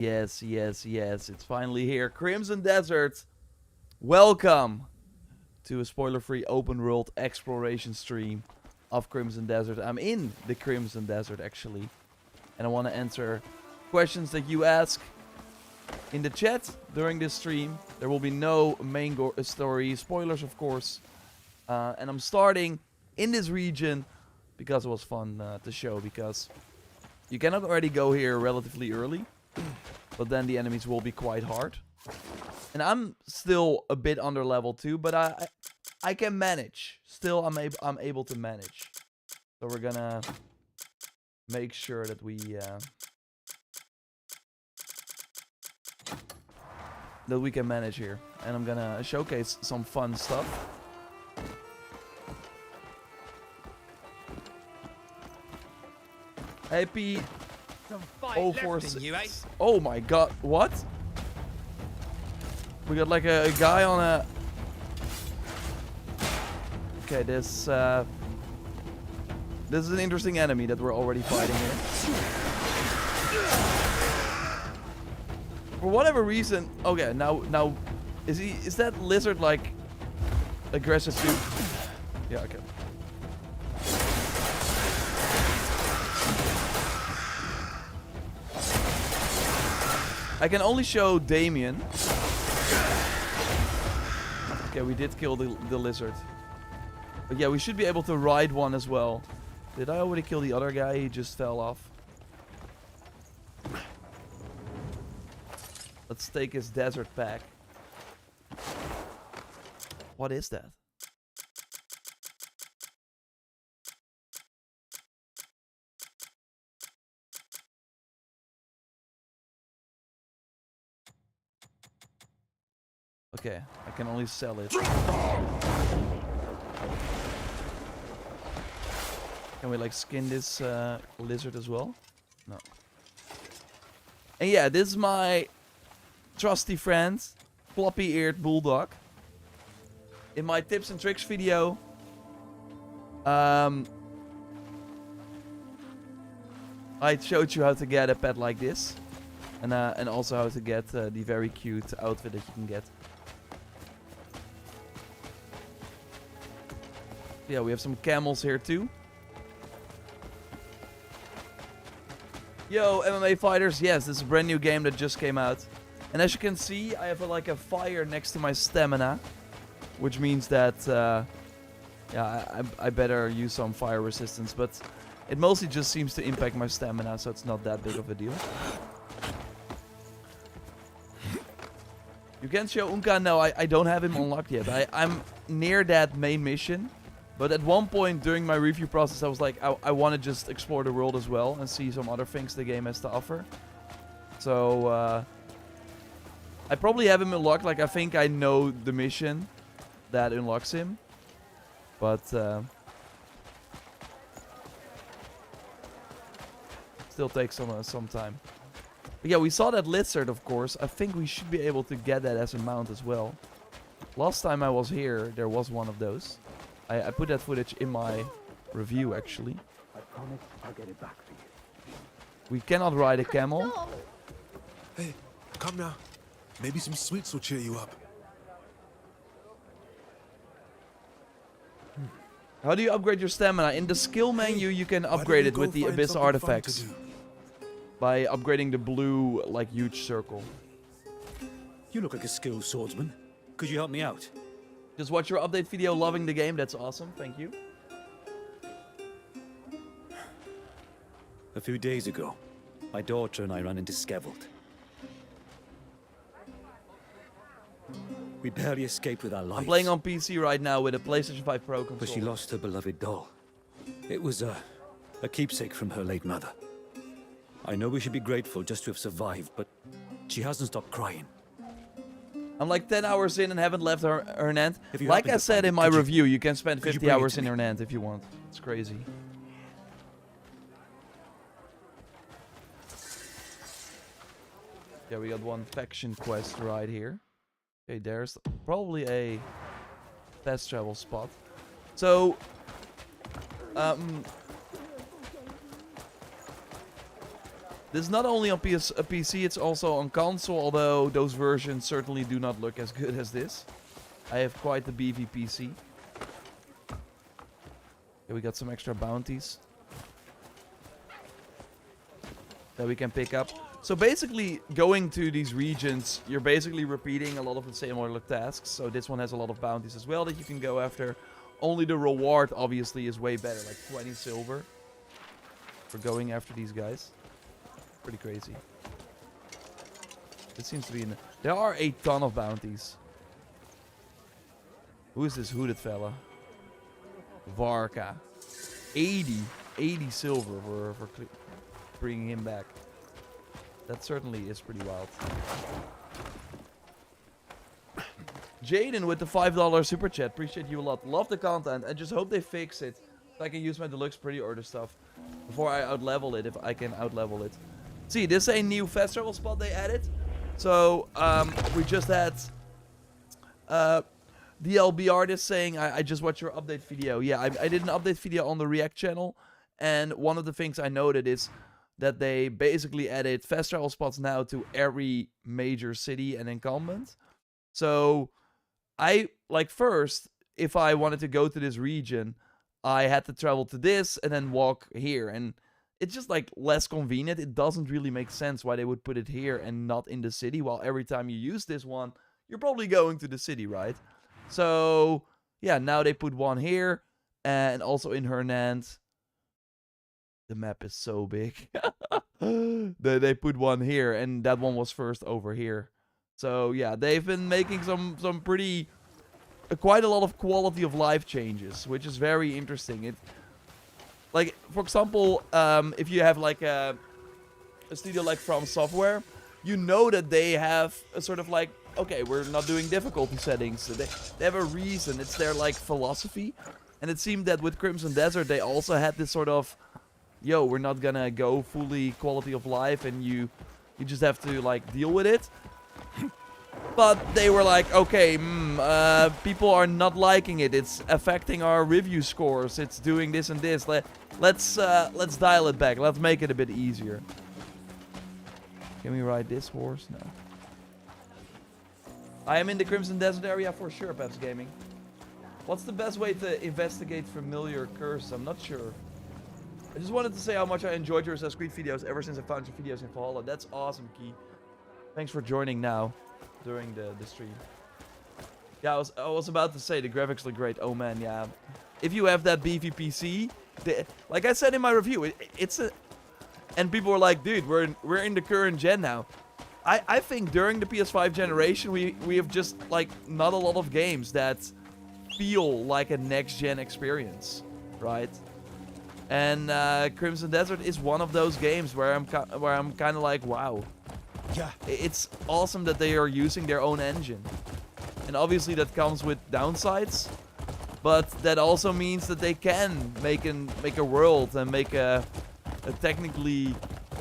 Yes, yes, yes. It's finally here. Crimson Desert. Welcome to a spoiler-free open world exploration stream of Crimson Desert. I'm in the Crimson Desert, actually. And I want to answer questions that you ask in the chat during this stream. There will be no main story. Spoilers, of course. And I'm starting in this region because it was fun to show. Because you cannot already go here relatively early. But then the enemies will be quite hard. And I'm still a bit under level 2, but I can manage. Still, I'm able to manage. So we're gonna make sure that we can manage here. And I'm gonna showcase some fun stuff. Happy 046. Oh my god, what? We got like a guy on a... Okay, this is an interesting enemy that we're already fighting here. For whatever reason... Okay, now... Is that lizard like... aggressive too? Yeah, okay. I can only show Damien. Okay, we did kill the lizard. But yeah, we should be able to ride one as well. Did I already kill the other guy? He just fell off. Let's take his desert pack. What is that? Okay, I can only sell it. Can we like skin this lizard as well? No. And yeah, this is my trusty friend, floppy-eared bulldog. In my tips and tricks video, I showed you how to get a pet like this. And also how to get the very cute outfit that you can get. Yeah, we have some camels here too. Yo, MMA fighters. Yes, this is a brand new game that just came out. And as you can see, I have like a fire next to my stamina. Which means that, yeah, I better use some fire resistance. But it mostly just seems to impact my stamina, so it's not that big of a deal. You can show Unka? No, I don't have him unlocked yet. I'm near that main mission. But at one point during my review process, I was like, I want to just explore the world as well and see some other things the game has to offer. So, I probably have him unlocked. Like, I think I know the mission that unlocks him. But, still takes some time. But yeah, we saw that lizard, of course. I think we should be able to get that as a mount as well. Last time I was here, there was one of those. I put that footage in my review, actually. I promise I'll get it back for you. We cannot ride a camel. No. Hey, come now. Maybe some sweets will cheer you up. How do you upgrade your stamina? In the skill menu, you can upgrade it with the Abyss artifacts. By upgrading the blue, like, huge circle. You look like a skilled swordsman. Could you help me out? Just watch your update video, loving the game. That's awesome. Thank you. A few days ago, my daughter and I ran into Skevald. We barely escaped with our lives. I'm playing on PC right now with a PlayStation 5 Pro controller. But she lost her beloved doll. It was a keepsake from her late mother. I know we should be grateful just to have survived, but she hasn't stopped crying. I'm like 10 hours in and haven't left Hernand. If you Like happen I to said find in it, my could you- review, you can spend could you 50 bring it hours to in me? Hernand if you want. It's crazy. Yeah, we got one faction quest right here. Okay, there's probably a fast travel spot. So, This is not only on PC, it's also on console, although those versions certainly do not look as good as this. I have quite the beefy PC. Okay, we got some extra bounties that we can pick up. So basically, going to these regions, you're basically repeating a lot of the same order tasks. So this one has a lot of bounties as well that you can go after. Only the reward, obviously, is way better, like 20 silver for going after these guys. Pretty crazy. This seems to be in... There are a ton of bounties. Who is this hooded fella? Varka. 80 silver for bringing him back. That certainly is pretty wild. Jaden with the $5 super chat. Appreciate you a lot. Love the content. I just hope they fix it. So I can use my deluxe pretty order stuff before I outlevel it, if I can outlevel it. See, this is a new fast travel spot they added. So, we just had DLB artist saying, I just watched your update video. Yeah, I did an update video on the React channel. And one of the things I noted is that they basically added fast travel spots now to every major city and encampment. So, first, if I wanted to go to this region, I had to travel to this and then walk here. And it's just, like, less convenient. It doesn't really make sense why they would put it here and not in the city. While every time you use this one, you're probably going to the city, right? So, yeah, now they put one here. And also in Hernand. The map is so big. They put one here, and that one was first over here. So, yeah, they've been making some pretty... quite a lot of quality of life changes, which is very interesting. Like, for example, if you have, like, a studio like From Software, you know that they have a sort of, like, okay, we're not doing difficulty settings. So they have a reason. It's their, like, philosophy. And it seemed that with Crimson Desert, they also had this sort of... Yo, we're not gonna go fully quality of life, and you just have to, like, deal with it. But they were like, okay, people are not liking it. It's affecting our review scores. It's doing this and this. Let's dial it back. Let's make it a bit easier. Can we ride this horse? No. I am in the Crimson Desert area for sure, Peps Gaming. What's the best way to investigate familiar curses? I'm not sure. I just wanted to say how much I enjoyed your Assassin's Creed videos ever since I found your videos in Valhalla. That's awesome, Key. Thanks for joining now during the stream. Yeah, I was about to say the graphics look great. Oh man, yeah. If you have that beefy PC, like I said in my review, it's a... And people were like, dude, we're in the current gen now. I think during the PS5 generation, we have just, like, not a lot of games that feel like a next-gen experience, right? And Crimson Desert is one of those games where I'm kind of like, wow. Yeah. It's awesome that they are using their own engine. And obviously that comes with downsides. But that also means that they can make a world and make a technically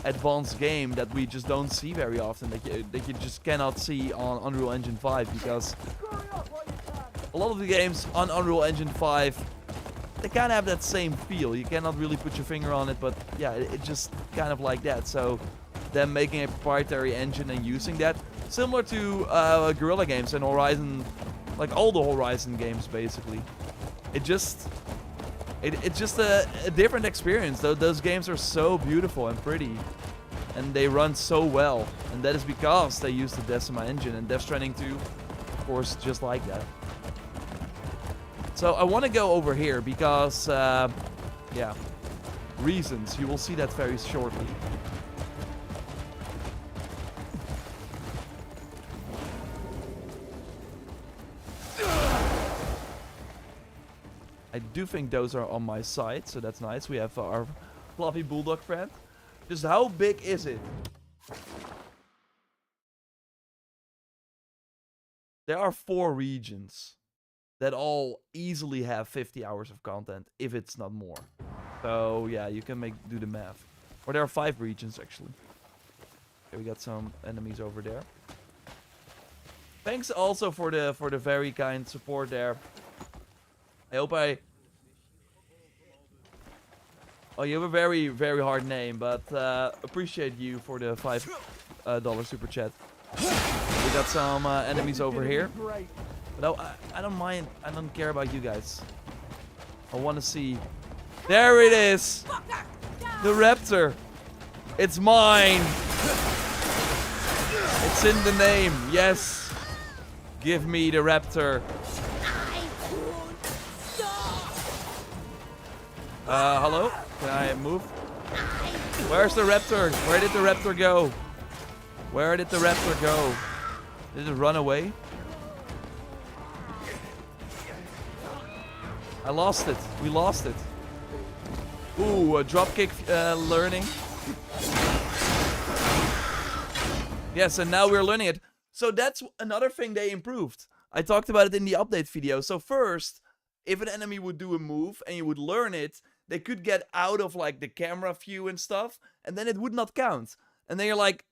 advanced game that we just don't see very often. That you just cannot see on Unreal Engine 5. Because a lot of the games on Unreal Engine 5... They kind of have that same feel. You cannot really put your finger on it, but yeah, it's just kind of like that. So, them making a proprietary engine and using that, similar to Guerrilla Games and Horizon, like all the Horizon games, basically. It's just a different experience. Those games are so beautiful and pretty, and they run so well, and that is because they use the Decima engine, and Death Stranding 2, of course, just like that. So I want to go over here because, yeah, reasons. You will see that very shortly. I do think those are on my side, so that's nice. We have our fluffy bulldog friend. Just how big is it? There are 4 regions that all easily have 50 hours of content, if it's not more. So yeah, you can do the math. Or there are 5 regions actually. Okay, we got some enemies over there. Thanks also for the very kind support there. I hope Oh, you have a very, very hard name, but appreciate you for the $5 super chat. We got some enemies over here. But I don't mind. I don't care about you guys. I want to see. There it is! The raptor. It's mine. It's in the name. Yes. Give me the raptor. Hello? Can I move? Where's the raptor? Where did the raptor go? Where did the raptor go? Did it run away? I lost it. We lost it. Ooh, a dropkick learning. Yes, and now we're learning it. So that's another thing they improved. I talked about it in the update video. So first, if an enemy would do a move and you would learn it, they could get out of like the camera view and stuff, and then it would not count. And then you're like,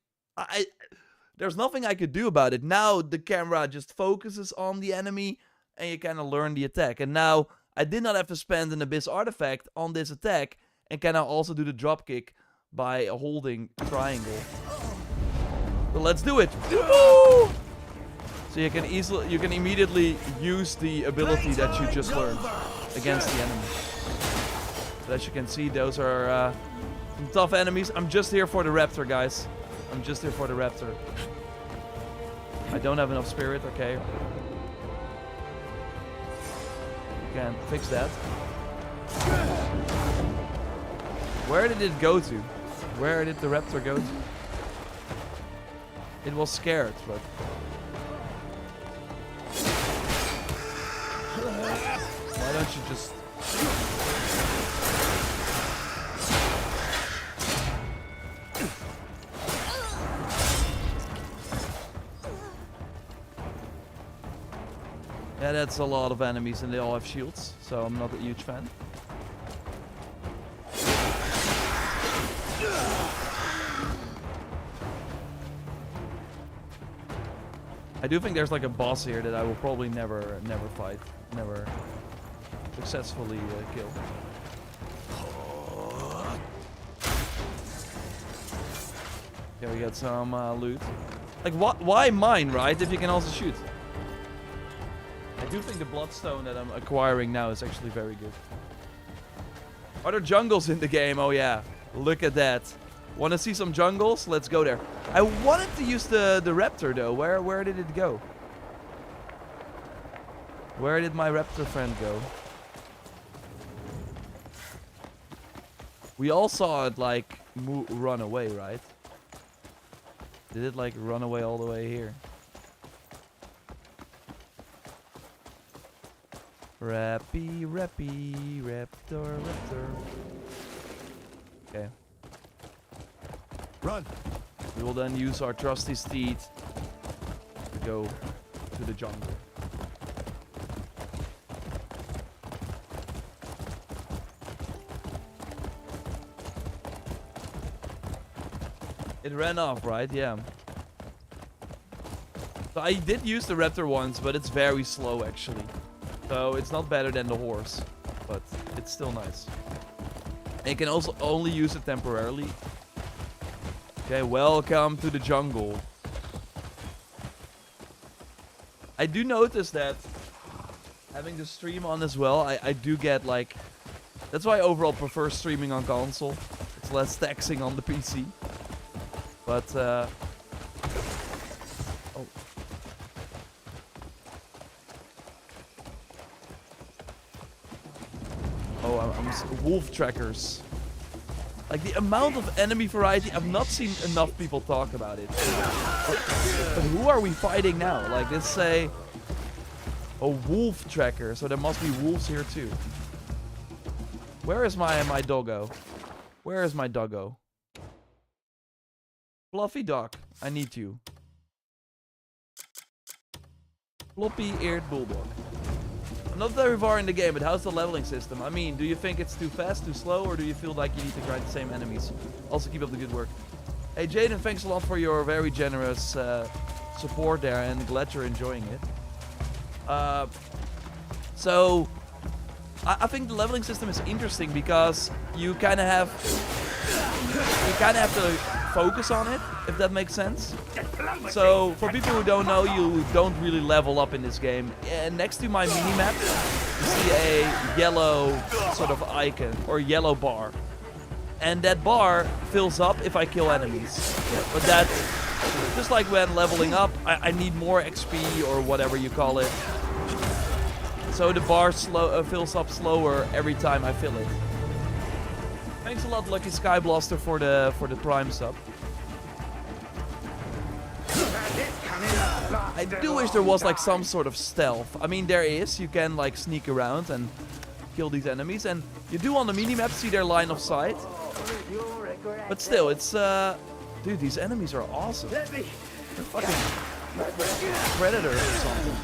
there's nothing I could do about it. Now the camera just focuses on the enemy and you kind of learn the attack. And now I did not have to spend an Abyss artifact on this attack and can now also do the dropkick by holding triangle. So let's do it. Woo! So you can immediately use the ability that you just learned against the enemy. But as you can see, those are some tough enemies. I'm just here for the raptor, guys. I'm just here for the raptor. I don't have enough spirit, okay. Can fix that. Where did it go to? Where did the raptor go to? It was scared, but... Why don't you just... Yeah, that's a lot of enemies and they all have shields, so I'm not a huge fan. I do think there's like a boss here that I will probably never fight, never successfully kill. Okay, we got some loot. Like, why mine, right? If you can also shoot. I do think the bloodstone that I'm acquiring now is actually very good. Are there jungles in the game? Oh yeah, look at that. Want to see some jungles? Let's go there. I wanted to use the raptor though. Where did it go? Where did my raptor friend go? We all saw it like run away, right? Did it like run away all the way here? Rappy, raptor. Okay. Run. We will then use our trusty steed to go to the jungle. It ran off, right? Yeah. So I did use the raptor once, but it's very slow actually. So it's not better than the horse, but it's still nice. And you can also only use it temporarily. Okay, welcome to the jungle. I do notice that having the stream on as well, I do get like... That's why I overall prefer streaming on console. It's less taxing on the PC. But, oh. Oh, I'm wolf trackers. Like, the amount of enemy variety, I've not seen enough people talk about it. But who are we fighting now? Like, let's say a wolf tracker, so there must be wolves here too. Where is my doggo? Where is my doggo? Fluffy dog, I need you. Floppy-eared bulldog. I'm not very far in the game, but how's the leveling system? I mean, do you think it's too fast, too slow, or do you feel like you need to grind the same enemies? Also, keep up the good work. Hey, Jaden, thanks a lot for your very generous support there, and glad you're enjoying it. So, I think the leveling system is interesting because you kind of have to focus on it, if that makes sense. So for people who don't know, you don't really level up in this game. And next to my mini-map, you see a yellow sort of icon or yellow bar. And that bar fills up if I kill enemies. But that's just like when leveling up, I need more XP or whatever you call it. So the bar fills up slower every time I fill it. Thanks a lot, Lucky Skyblaster, for the Prime sub. I do wish there was like some sort of stealth. I mean, there is. You can like sneak around and kill these enemies, and you do on the minimap see their line of sight. But still, it's dude, these enemies are awesome. They're fucking predators or something.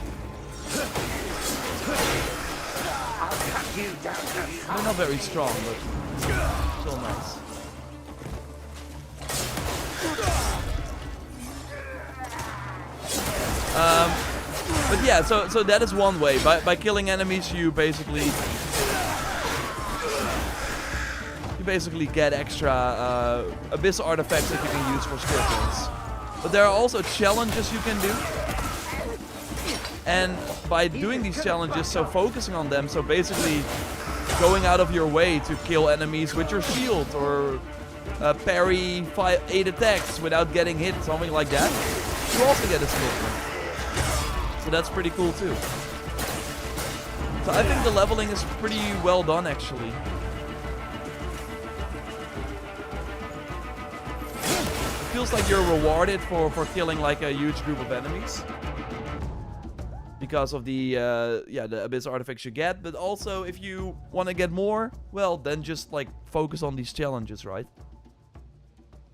They're not very strong, but still nice. But yeah, so that is one way. By killing enemies, you basically get extra abyss artifacts that you can use for skill points. But there are also challenges you can do. And by doing these challenges, so focusing on them, so basically going out of your way to kill enemies with your shield or parry 8 attacks without getting hit, something like that, you also get a skill point. So that's pretty cool too. So I think the leveling is pretty well done actually. It feels like you're rewarded for killing like a huge group of enemies. Because of the abyss artifacts you get, but also if you want to get more, well, then just like focus on these challenges, right?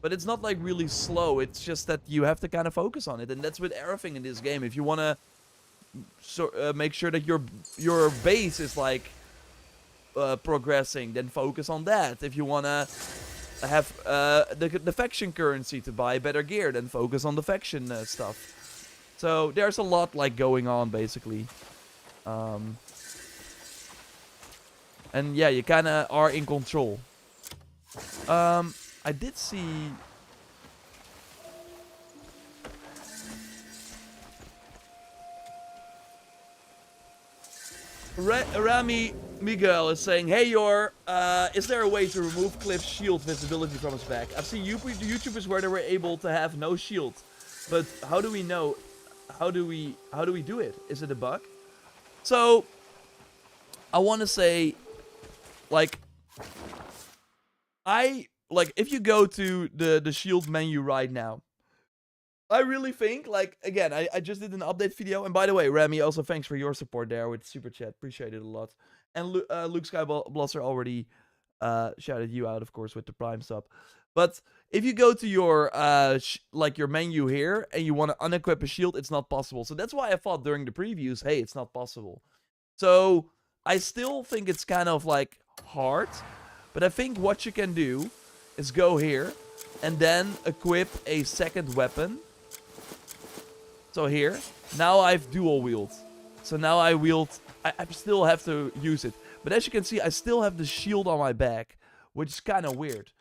But it's not like really slow, it's just that you have to kind of focus on it, and that's with everything in this game. If you want to make sure that your base is like progressing, then focus on that. If you want to have the faction currency to buy better gear, then focus on the faction stuff. So there's a lot like going on basically. And yeah, you kind of are in control. I did see... Rami Miguel is saying, hey Yor, is there a way to remove Cliff's shield visibility from his back? I've seen YouTubers where they were able to have no shield. But how do we know? How do we do it? Is it a bug? So I want to say, like if you go to the shield menu right now, I really think, like, again, I just did an update video, and by the way, Remy, also thanks for your support there with super chat, appreciate it a lot. And Luke Skyblaster already shouted you out, of course, with the Prime sub. But if you go to your your menu here and you want to unequip a shield, it's not possible. So that's why I thought during the previews, hey, it's not possible. So I still think it's kind of like hard, but I think what you can do is go here and then equip a second weapon. So here, now I've dual wield. So now I still have to use it. But as you can see, I still have the shield on my back, which is kind of weird.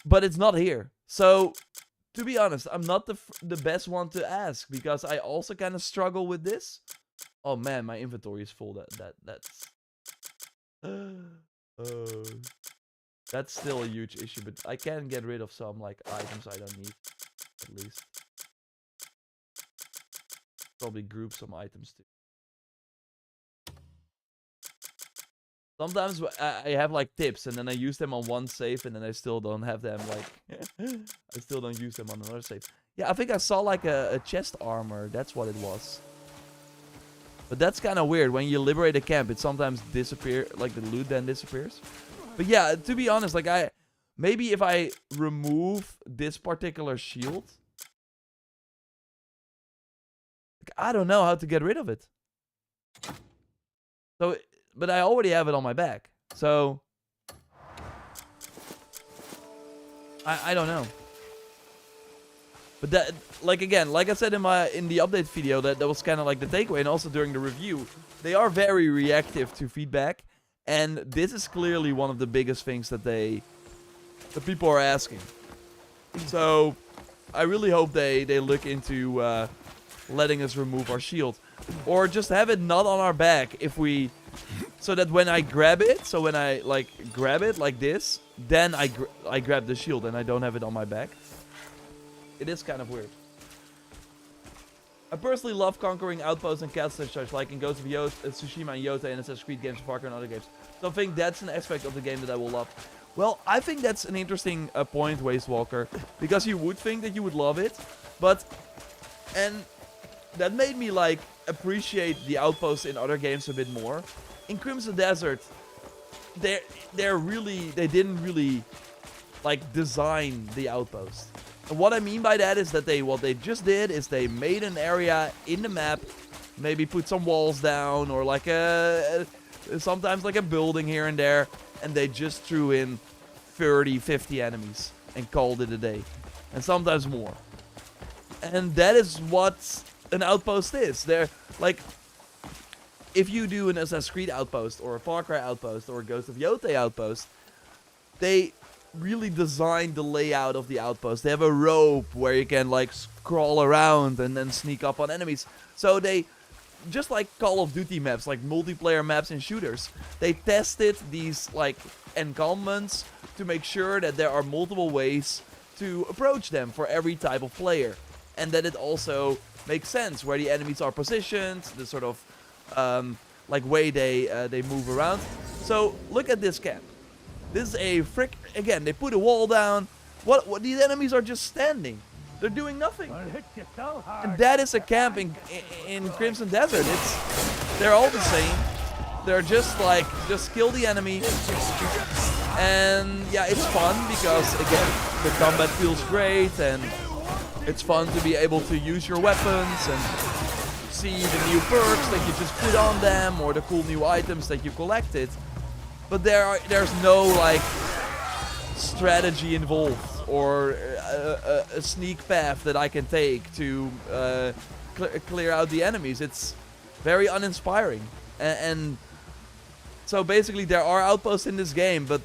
But it's not here. So, to be honest, I'm not the best one to ask, because I also kind of struggle with this. Oh man, my inventory is full. That's still a huge issue, but I can get rid of some like items I don't need, at least. Probably group some items too. Sometimes I have like tips and then I use them on one save and then I still don't have them like I still don't use them on another save. Yeah, I think I saw like a chest armor. That's what it was. But that's kind of weird. When you liberate a camp, it sometimes disappears, like the loot then disappears. But yeah, to be honest, like maybe if I remove this particular shield, like, I don't know how to get rid of it. So, but I already have it on my back. So I don't know. But that, like again, like I said in the update video, that was kind of like the takeaway, and also during the review, they are very reactive to feedback, and this is clearly one of the biggest things that people are asking. So I really hope they look into letting us remove our shield, or just have it not on our back if we, so that when I grab it, so when I like grab it like this, then I grab the shield and I don't have it on my back. It is kind of weird. I personally love conquering outposts and castles such like in Ghost of Tsushima and Yota and Assassin's Creed games, Far Cry and other games. So I think that's an aspect of the game that I will love. Well, I think that's an interesting point, Wastewalker, because you would think that you would love it, and that made me like appreciate the outposts in other games a bit more. In Crimson Desert, they didn't really like design the outpost. And what I mean by that is that what they just did is they made an area in the map, maybe put some walls down or like sometimes like a building here and there, and they just threw in 30, 50 enemies and called it a day. And sometimes more. And that is what an outpost is. They're like, if you do an Assassin's Creed outpost or a Far Cry outpost or a Ghost of Yota outpost, they really designed the layout of the outpost. They have a rope where you can like crawl around and then sneak up on enemies. So they, just like Call of Duty maps, like multiplayer maps and shooters, they tested these like encampments to make sure that there are multiple ways to approach them for every type of player, and that it also makes sense where the enemies are positioned, the sort of like way they move around. So look at this camp. This is a again, they put a wall down. What these enemies are just standing. They're doing nothing. And that is a camp in Crimson Desert. They're all the same. They're just like, just kill the enemy. And yeah, it's fun because again, the combat feels great and it's fun to be able to use your weapons and see the new perks that you just put on them or the cool new items that you collected. But there's no like strategy involved or a sneak path that I can take to clear out the enemies. It's very uninspiring. And so basically there are outposts in this game, but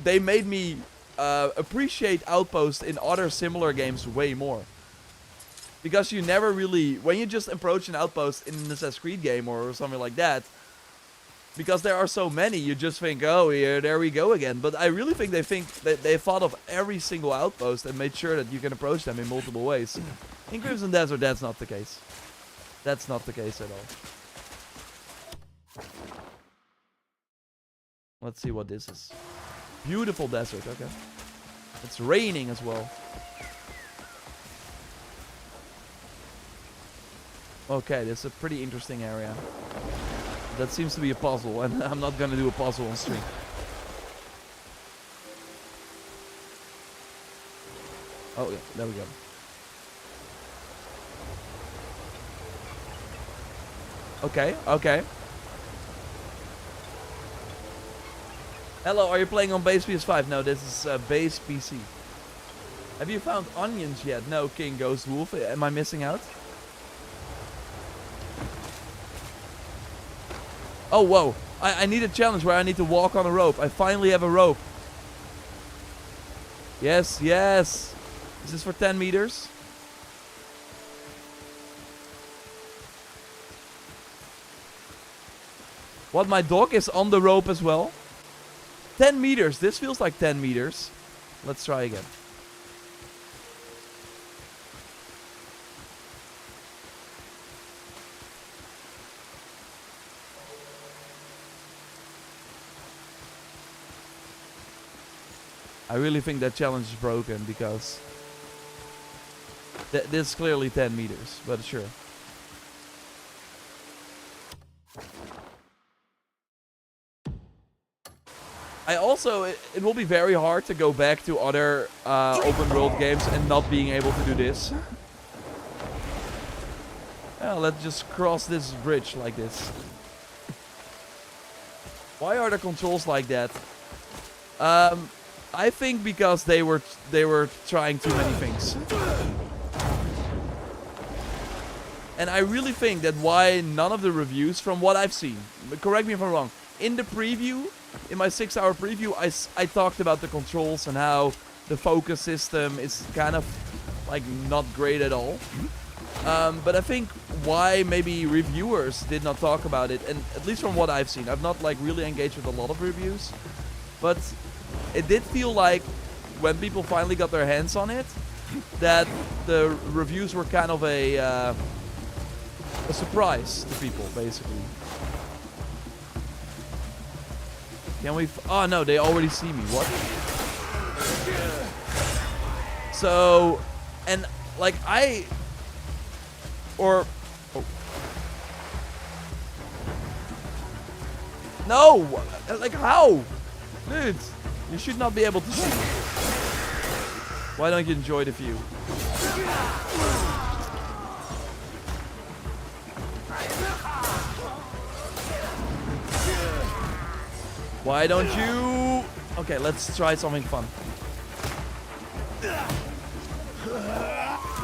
they made me appreciate outposts in other similar games way more. Because you never really, when you just approach an outpost in an Assassin's Creed game or something like that, because there are so many, you just think, oh, here, there we go again. But I really think they thought of every single outpost and made sure that you can approach them in multiple ways. In Crimson Desert, that's not the case. That's not the case at all. Let's see what this is. Beautiful desert, okay. It's raining as well. Okay, this is a pretty interesting area. That seems to be a puzzle, and I'm not gonna do a puzzle on stream. Oh yeah, there we go. Okay, okay. Hello, are you playing on base PS5? No, this is base PC. Have you found onions yet? No, King Ghost Wolf. Am I missing out? Oh, whoa. I need a challenge where I need to walk on a rope. I finally have a rope. Yes, yes. Is this for 10 meters? What, my dog is on the rope as well? 10 meters. This feels like 10 meters. Let's try again. I really think that challenge is broken because this is clearly 10 meters, but sure. I also, it will be very hard to go back to other open world games and not being able to do this. Well, let's just cross this bridge like this. Why are the controls like that? I think because they were trying too many things. And I really think that why none of the reviews, from what I've seen, but correct me if I'm wrong, in the preview, in my 6-hour preview, I talked about the controls and how the focus system is kind of like not great at all. But I think why maybe reviewers did not talk about it, and at least from what I've seen, I've not like really engaged with a lot of reviews, but it did feel like when people finally got their hands on it, that the reviews were kind of a surprise to people, basically. Can we? Oh no, they already see me. What? So, and like oh. No! Like how? Dude, you should not be able to see. Why don't you enjoy the view? Why don't you... Okay, let's try something fun.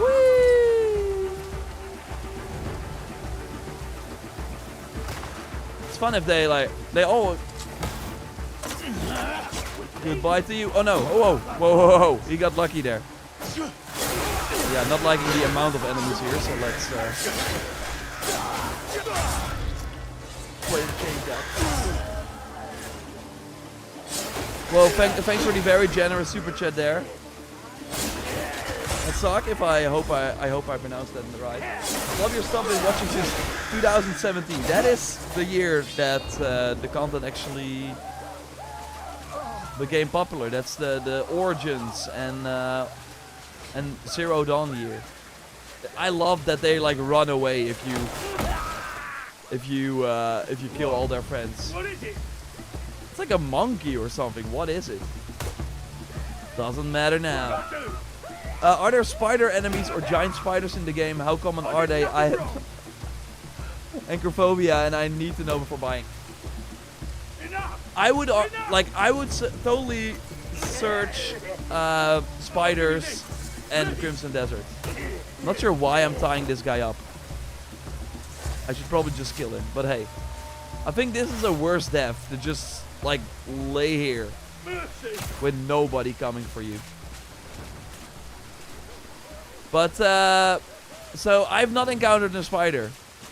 Whee! It's fun if they all... Goodbye to you. Oh no. Oh, whoa. He got lucky there. Yeah, not liking the amount of enemies here, so let's... play the change that. Well, thanks for the very generous super chat there. And Sock, if I hope I pronounced that right. Love your stuff. Been watching since 2017. That is the year that the content actually became popular. That's the Origins and Zero Dawn year. I love that they like run away if you kill all their friends. What is it? It's like a monkey or something. What is it? Doesn't matter now. Are there spider enemies or giant spiders in the game? How common are they? I have anchrophobia and I need to know before buying. I would totally search spiders and Crimson Desert. Not sure why I'm tying this guy up. I should probably just kill him, but hey. I think this is a worse death to just like lay here with nobody coming for you. But so I've not encountered a spider.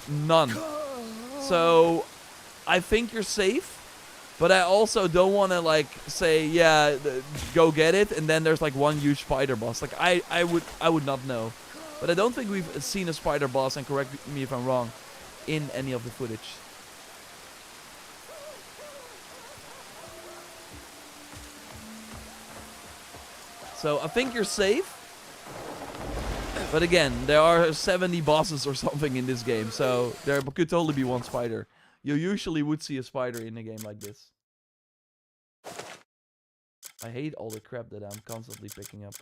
None. So I think you're safe. But I also don't want to like say, yeah, go get it, and then there's like one huge spider boss. Like I would not know. But I don't think we've seen a spider boss, and correct me if I'm wrong, in any of the footage. So I think you're safe. But again, there are 70 bosses or something in this game, so there could totally be one spider. You usually would see a spider in a game like this. I hate all the crap that I'm constantly picking up.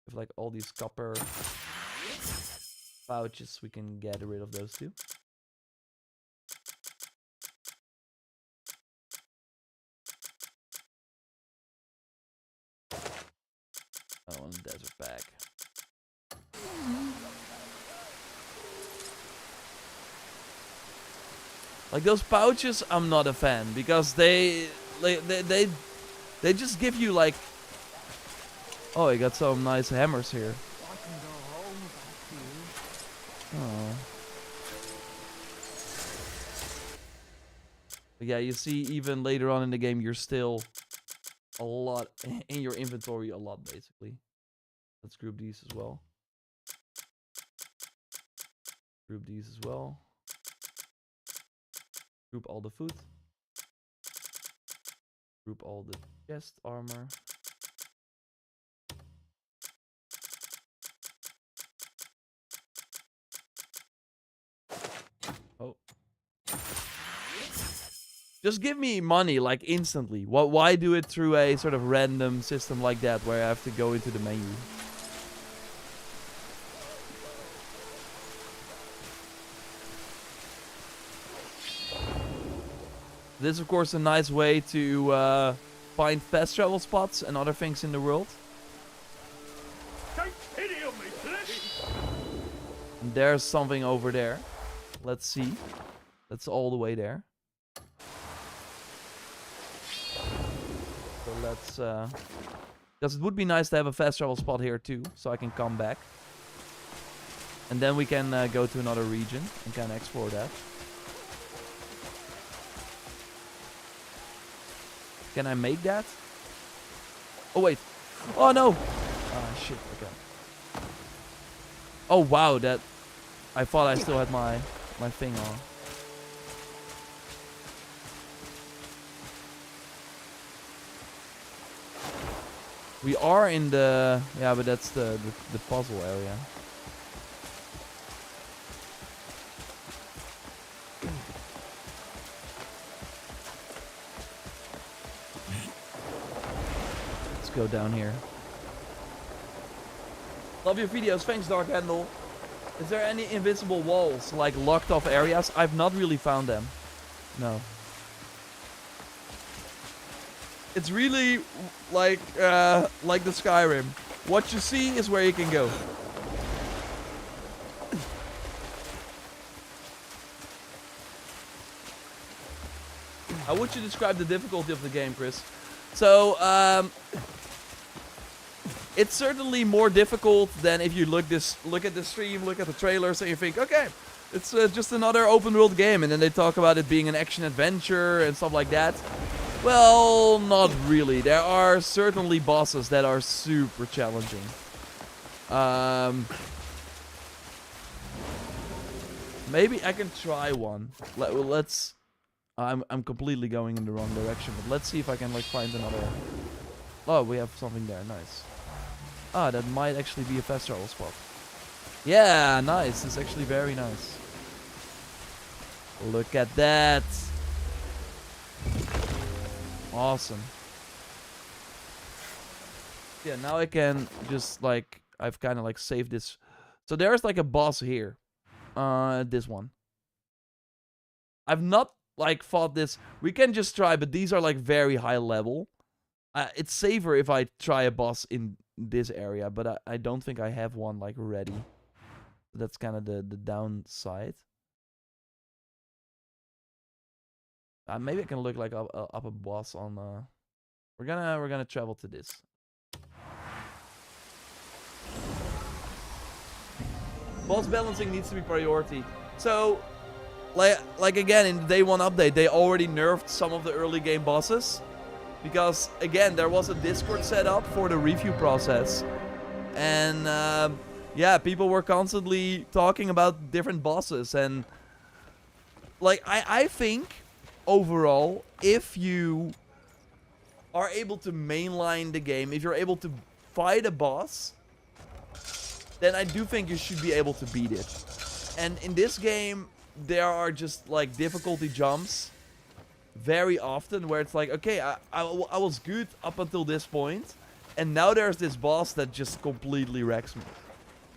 With like all these copper pouches, we can get rid of those too. I want a desert bag. Like those pouches, I'm not a fan because they just give you like. Oh, you got some nice hammers here. Oh. But yeah, you see, even later on in the game, you're still a lot in your inventory, a lot basically. Let's group these as well. Group these as well. Group all the food. Group all the chest armor. Oh. Just give me money like instantly. Why do it through a sort of random system like that where I have to go into the menu? This is of course a nice way to find fast travel spots and other things in the world. Take pity on me, please. And there's something over there. Let's see. That's all the way there. So let's... because it would be nice to have a fast travel spot here too, so I can come back. And then we can go to another region and kind of explore that. Can I make that? Oh wait. Oh no! Ah shit, okay. Oh wow, that... I thought I still had my thing on. We are in the... Yeah, but that's the puzzle area. Let's go down here. Love your videos. Thanks, Dark Handle. Is there any invisible walls, like locked off areas? I've not really found them. No. It's really like the Skyrim. What you see is where you can go. How would you describe the difficulty of the game, Chris? So, it's certainly more difficult than if you look at the stream, look at the trailers, and you think, okay, it's just another open world game, and then they talk about it being an action adventure and stuff like that. Well, not really. There are certainly bosses that are super challenging. Maybe I can try one. Let's. I'm completely going in the wrong direction, but let's see if I can like find another. Oh, we have something there. Nice. Ah, that might actually be a fast travel spot. Yeah, nice. It's actually very nice. Look at that. Awesome. Yeah, now I can just like, I've kind of like saved this. So there's like a boss here. This one. I've not like fought this. We can just try, but these are like very high level. It's safer if I try a boss in this area, but I don't think I have one like ready. That's kind of the downside. Maybe I can look like up a boss on. We're gonna travel to this. Boss balancing needs to be priority. So, like again in the day one update, they already nerfed some of the early game bosses. Because, again, there was a Discord set up for the review process. And, yeah, people were constantly talking about different bosses. And, like, I think, overall, if you are able to mainline the game, if you're able to fight a boss, then I do think you should be able to beat it. And in this game, there are just, like, difficulty jumps very often where it's like, okay, I was good up until this point, and now there's this boss that just completely wrecks me.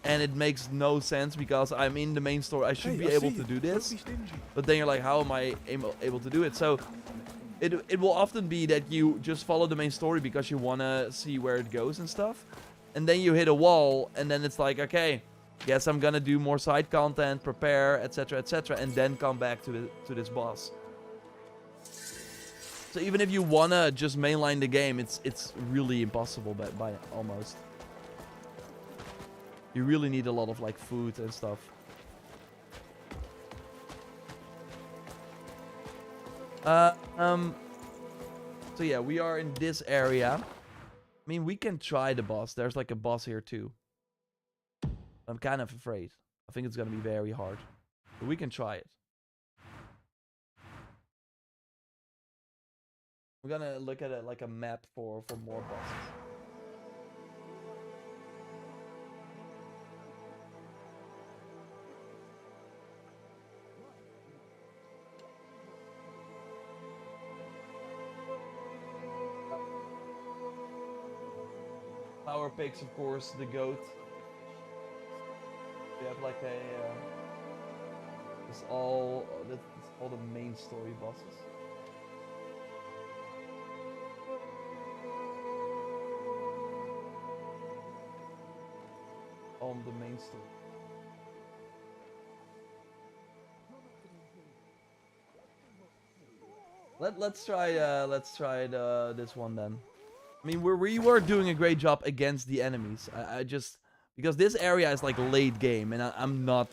And it makes no sense because I'm in the main story. I should be able to do this. But then you're like, how am I able to do it? So it will often be that you just follow the main story because you want to see where it goes and stuff. And then you hit a wall, and then it's like, okay, guess I'm gonna do more side content, prepare, etc., etc., and then come back to this boss. So even if you wanna just mainline the game, it's really impossible by almost. You really need a lot of like food and stuff. So yeah, we are in this area. I mean, we can try the boss. There's like a boss here too. I'm kind of afraid. I think it's gonna be very hard. But we can try it. We're gonna look at it like a map for more bosses. Power picks, of course, the goat. We have like a that's all the main story bosses. on the main story. Let's try this one then. I mean, we were doing a great job against the enemies. I just because this area is like late game, and I'm not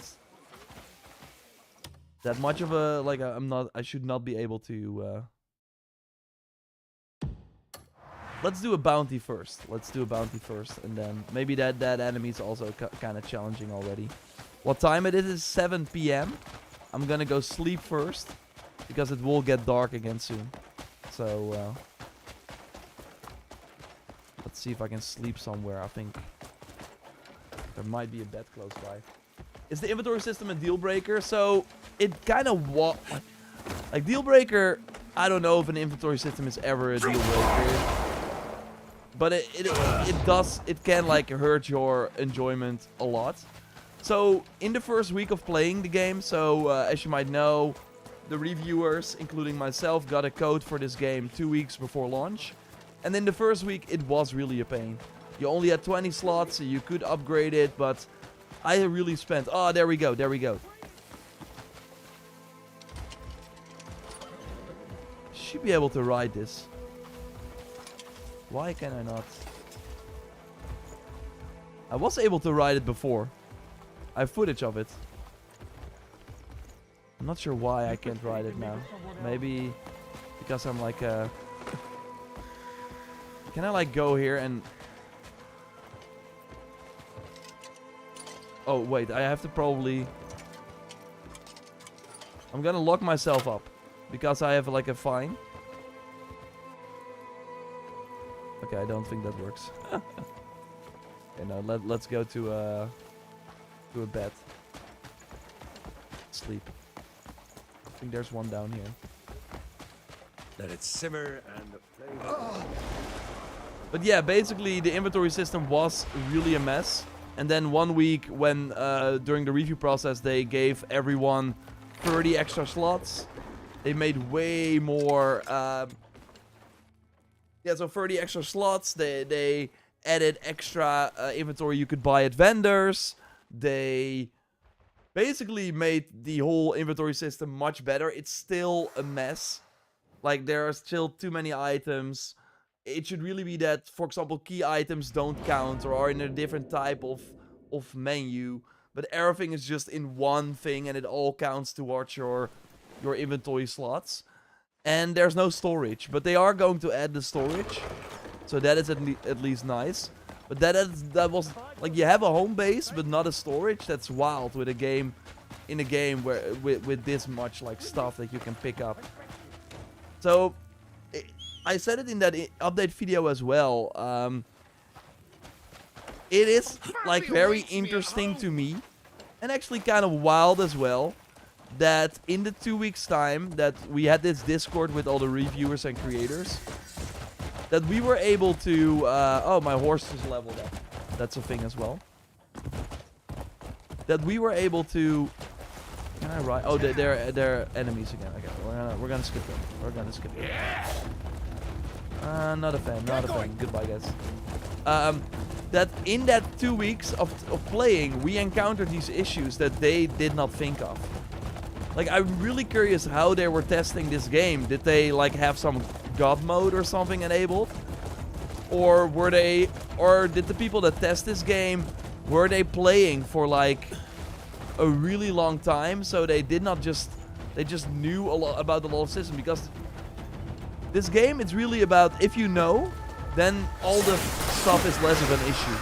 that much of a like I'm not. I should not be able to. Let's do a bounty first. Let's do a bounty first, and then maybe that enemy is also kind of challenging already. What time it is 7 p.m. I'm gonna go sleep first because it will get dark again soon. So let's see if I can sleep somewhere. I think there might be a bed close by. Is the inventory system a deal breaker? So it kind of like deal breaker. I don't know if an inventory system is ever a deal breaker. But it can like hurt your enjoyment a lot. So in the first week of playing the game, so as you might know, the reviewers, including myself, got a code for this game 2 weeks before launch. And in the first week, it was really a pain. You only had 20 slots, so you could upgrade it, but I really spent... Oh, there we go, there we go. Should be able to ride this. Why can I not? I was able to ride it before. I have footage of it. I'm not sure why I can't ride it now. Maybe because I'm like Can I like go here and... Oh wait, I have to probably... I'm gonna lock myself up. Because I have like a fine. Okay, I don't think that works. Okay, no, let's go to a bed. Sleep. I think there's one down here. Let it simmer and the flavor. But yeah, basically the inventory system was really a mess. And then 1 week when during the review process they gave everyone 30 extra slots. They made way more... Yeah, so 30 extra slots. They added extra inventory you could buy at vendors. They basically made the whole inventory system much better. It's still a mess. Like, there are still too many items. It should really be that, for example, key items don't count or are in a different type of menu. But everything is just in one thing and it all counts towards your inventory slots. And there's no storage, but they are going to add the storage. So that is at least nice. But that was like, you have a home base, but not a storage. That's wild with a game, in a game where with this much like stuff that you can pick up. So I said it in that update video as well. It is like very interesting to me, and actually kind of wild as well, that in the 2 weeks time that we had this Discord with all the reviewers and creators, that we were able to... oh, my horse is leveled up. That's a thing as well. That we were able to... Can I ride? Oh, they're enemies again. Okay, we're gonna skip them. We're gonna skip them. Not a fan. Not a fan. Goodbye, guys. That in that 2 weeks of playing, we encountered these issues that they did not think of. Like, I'm really curious how they were testing this game. Did they, like, have some God mode or something enabled? Or were they... Or did the people that test this game... Were they playing for, like, a really long time? So they did not just... They just knew a lot about the whole system. Because this game, it's really about... If you know, then all the stuff is less of an issue.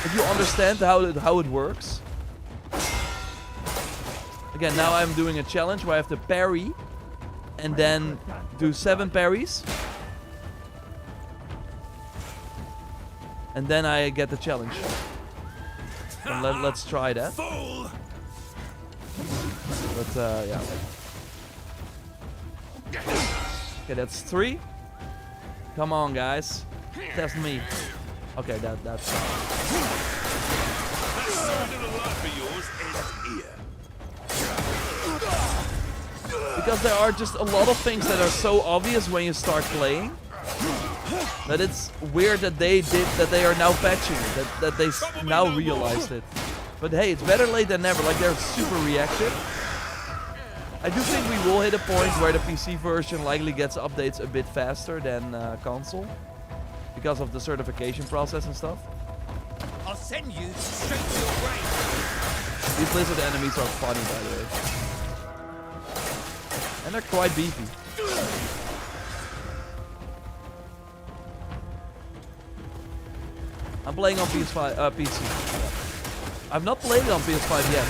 If you understand how it works... Again, now I'm doing a challenge where I have to parry and then do 7 parries. And then I get the challenge. And let's try that. But, yeah. Okay, that's 3. Come on, guys. Test me. Okay, that's... Because there are just a lot of things that are so obvious when you start playing. But it's weird that they are now patching it, that they now realized it. But hey, it's better late than never. Like, they're super reactive. I do think we will hit a point where the PC version likely gets updates a bit faster than console, because of the certification process and stuff. I'll send you straight to your grave. These lizard enemies are funny, by the way. And they're quite beefy. I'm playing on PS5, PC. I've not played it on PS5 yet.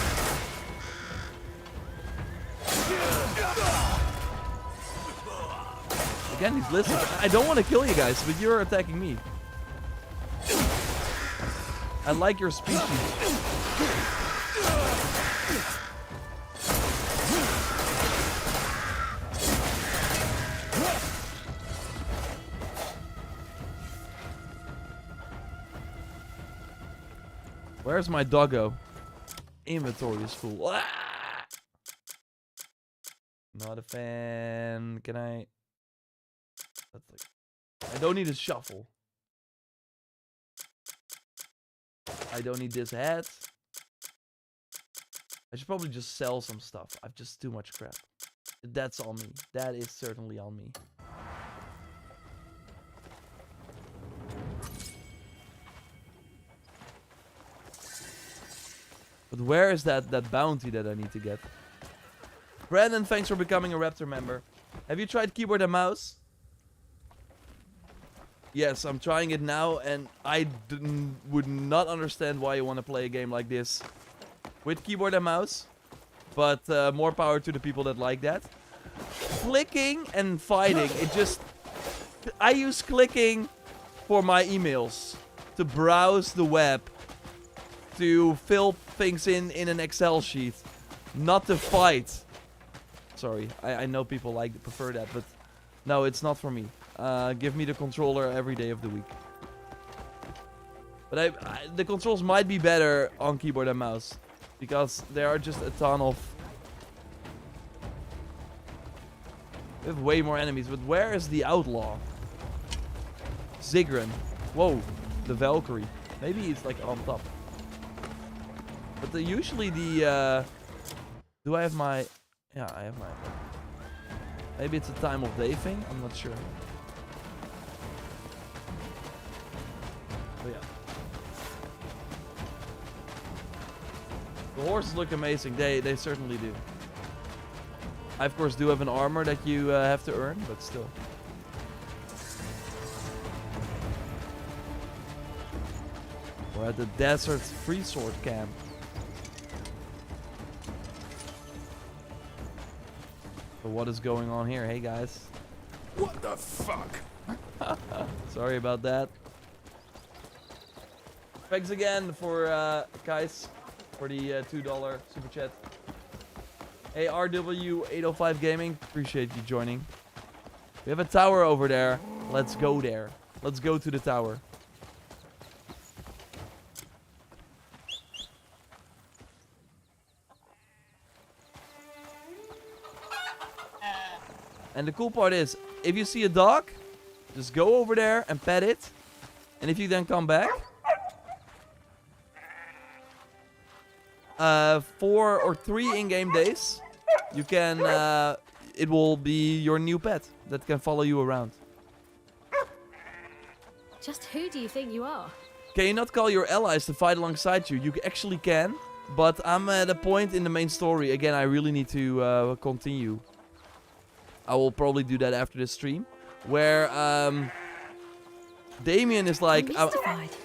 Again, these lizards. I don't want to kill you guys, but you're attacking me. I like your species. Where's my doggo? Inventory is full. Ah! Not a fan. Can I? That's like, I don't need a shuffle. I don't need this hat. I should probably just sell some stuff. I've just too much crap. That's on me. That is certainly on me. But where is that bounty that I need to get? Brandon, thanks for becoming a Raptor member. Have you tried keyboard and mouse? Yes, I'm trying it now, and I would not understand why you want to play a game like this with keyboard and mouse. But more power to the people that like that. Clicking and fighting, it just... I use clicking for my emails, to browse the web, to fill things in an Excel sheet, not to fight. Sorry, I know people prefer that, but no, it's not for me. Give me the controller every day of the week. But the controls might be better on keyboard and mouse, because there are just a ton of... We have way more enemies, but where is the outlaw? Zigran. Whoa, the Valkyrie. Maybe he's like on top. But usually the... Do I have my... Yeah, I have my... Maybe it's a time of day thing? I'm not sure. But yeah. The horses look amazing. They certainly do. I, of course, do have an armor that you have to earn, but still. We're at the Desert Free Sword Camp. So what is going on here? Hey, guys. What the fuck? Sorry about that. Thanks again for, guys, for the $2 super chat. Hey, RW805 Gaming, appreciate you joining. We have a tower over there. Let's go there. Let's go to the tower. And the cool part is, if you see a dog, just go over there and pet it. And if you then come back, 4 or 3 in-game days, you can, it will be your new pet that can follow you around. Just who do you think you are? Can you not call your allies to fight alongside you? You actually can, but I'm at a point in the main story. Again, I really need to continue. I will probably do that after this stream, where Damien is like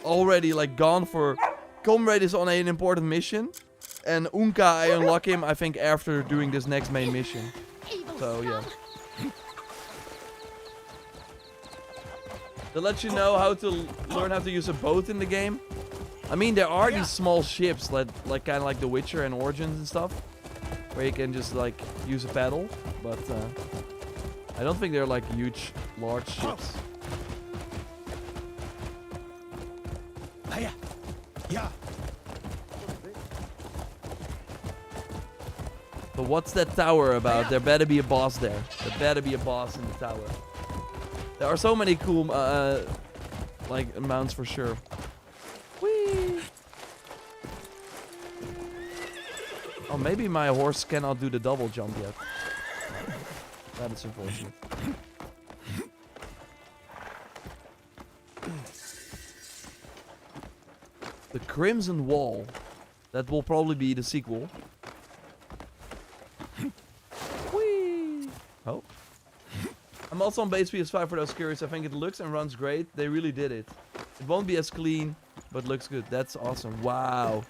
already like gone for... Comrade is on an important mission. And Unka, I unlock him, I think, after doing this next main mission. So, yeah. To let you know how to learn how to use a boat in the game. I mean, there are these small ships, like kind of like The Witcher and Origins and stuff, where you can just, like, use a paddle. But, I don't think they're, like, huge, large ships. Yeah. But what's that tower about? There better be a boss there. There better be a boss in the tower. There are so many cool, like, mounts for sure. Whee! Oh, maybe my horse cannot do the double jump yet. That is unfortunate. The Crimson Wall. That will probably be the sequel. Whee! Oh. I'm also on base PS5 for those curious. I think it looks and runs great. They really did it. It won't be as clean, but looks good. That's awesome. Wow.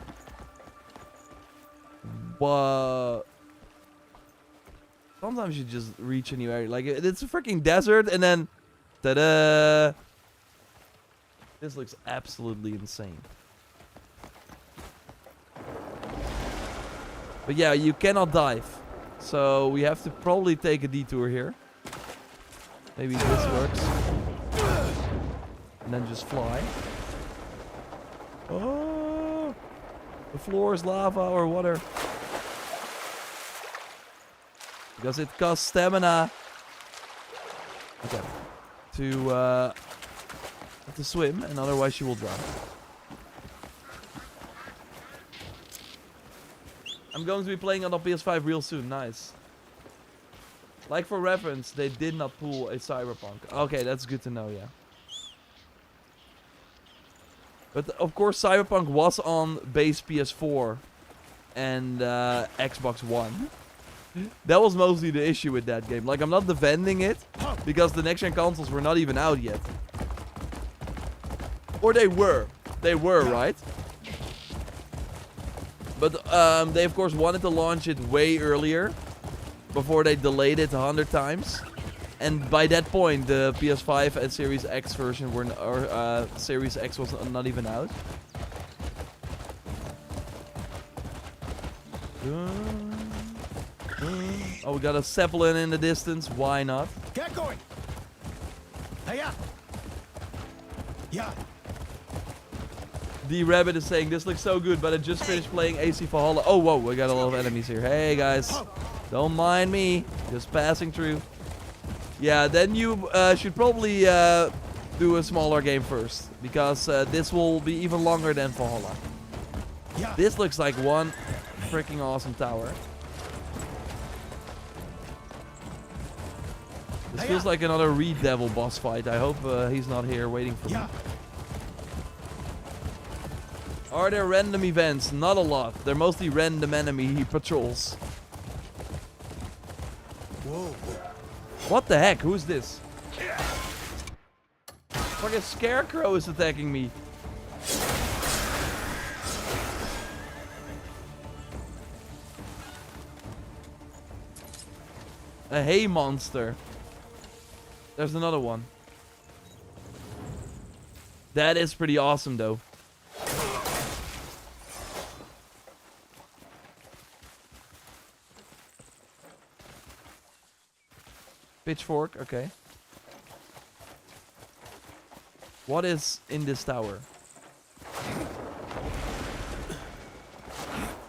Whoa. Sometimes you just reach a new area. Like, it's a freaking desert, and then... Ta-da! This looks absolutely insane. But yeah, you cannot dive. So we have to probably take a detour here. Maybe this works. And then just fly. Oh! The floor is lava or water. Because it costs stamina. Okay. To swim, and otherwise you will drown. I'm going to be playing on the PS5 real soon. Nice. Like for reference, they did not pull a Cyberpunk. Okay, that's good to know, yeah. But of course, Cyberpunk was on base PS4 and Xbox One. That was mostly the issue with that game. Like, I'm not defending it, because the next-gen consoles were not even out yet. Or they were. They were, right? But they, of course, wanted to launch it way earlier. Before they delayed it 100 times. And by that point, the PS5 and Series X version were... Series X was not even out. Oh, we got a Zeppelin in the distance. Why not? Get going. Hey, yeah. Yeah. D-Rabbit is saying, this looks so good, but I just finished playing AC Valhalla. Oh, whoa, we got a lot of enemies here. Hey, guys. Don't mind me. Just passing through. Yeah, then you should probably do a smaller game first. Because this will be even longer than Valhalla. Yeah. This looks like one freaking awesome tower. This feels like another Reed Devil boss fight. I hope he's not here waiting for me. Are there random events? Not a lot. They're mostly random enemy patrols. Whoa. What the heck? Who's this? Fucking Scarecrow is attacking me. A hay monster. There's another one. That is pretty awesome, though. Pitchfork, okay. What is in this tower?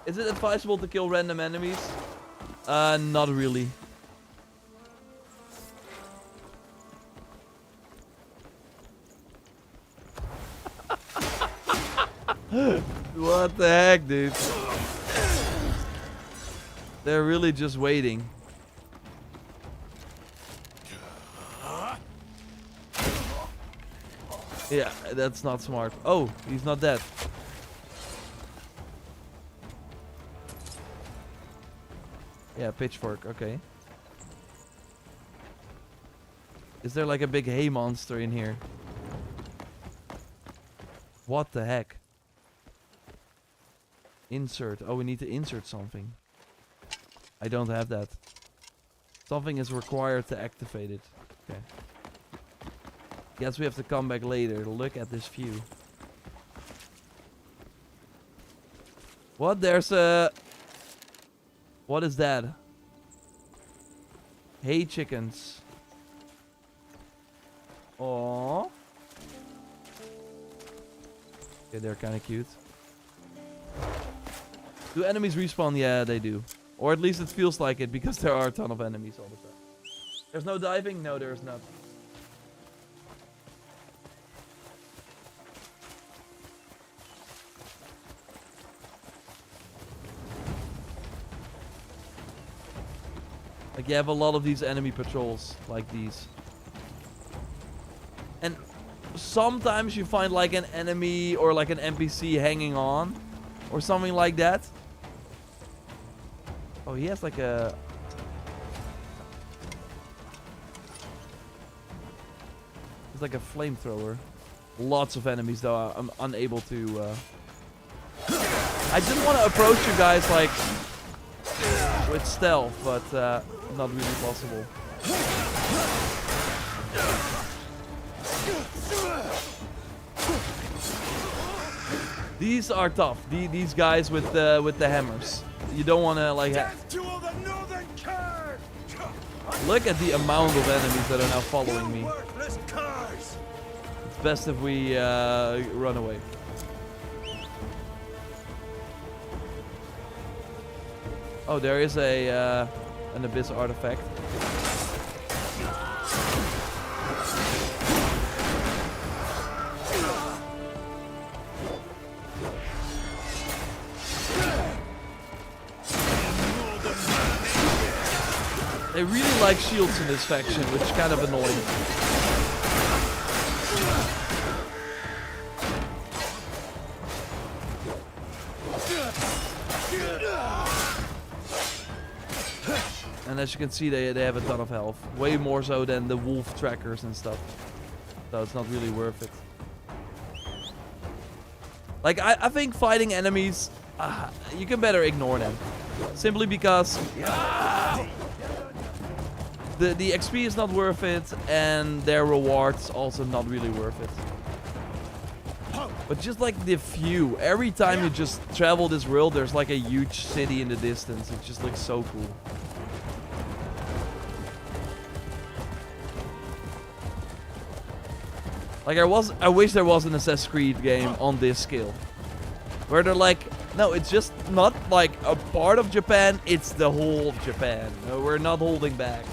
Is it advisable to kill random enemies? Not really. What the heck, dude? They're really just waiting. Yeah, that's not smart. Oh, he's not dead. Yeah, pitchfork, okay. Is there like a big hay monster in here? What the heck? Insert. Oh, we need to insert something. I don't have that. Something is required to activate it. Okay. Guess we have to come back later to look at this view. What? There's a... What is that? Hay chickens. Aww. Okay, they're kind of cute. Do enemies respawn? Yeah, they do. Or at least it feels like it, because there are a ton of enemies all the time. There's no diving? No, there's not. Like you have a lot of these enemy patrols like these. And sometimes you find like an enemy or like an NPC hanging on or something like that. Oh, he has like a... It's like a flamethrower. Lots of enemies though, I'm unable to... I just want to approach you guys like... with stealth, but not really possible. These are tough. These guys with the hammers. You don't want to like. Look at the amount of enemies that are now following me. It's best if we run away. Oh, there is a an abyss artifact. They really like shields in this faction, which is kind of annoying. And as you can see, they have a ton of health. Way more so than the wolf trackers and stuff. So it's not really worth it. Like, I think fighting enemies, you can better ignore them. Simply because the XP is not worth it, and their rewards also not really worth it. But just like the view, every time you just travel this world, there's like a huge city in the distance. It just looks so cool. Like I wish there was an Assassin's Creed game on this scale. Where they're like, no, it's just not like a part of Japan, it's the whole of Japan. No, we're not holding back.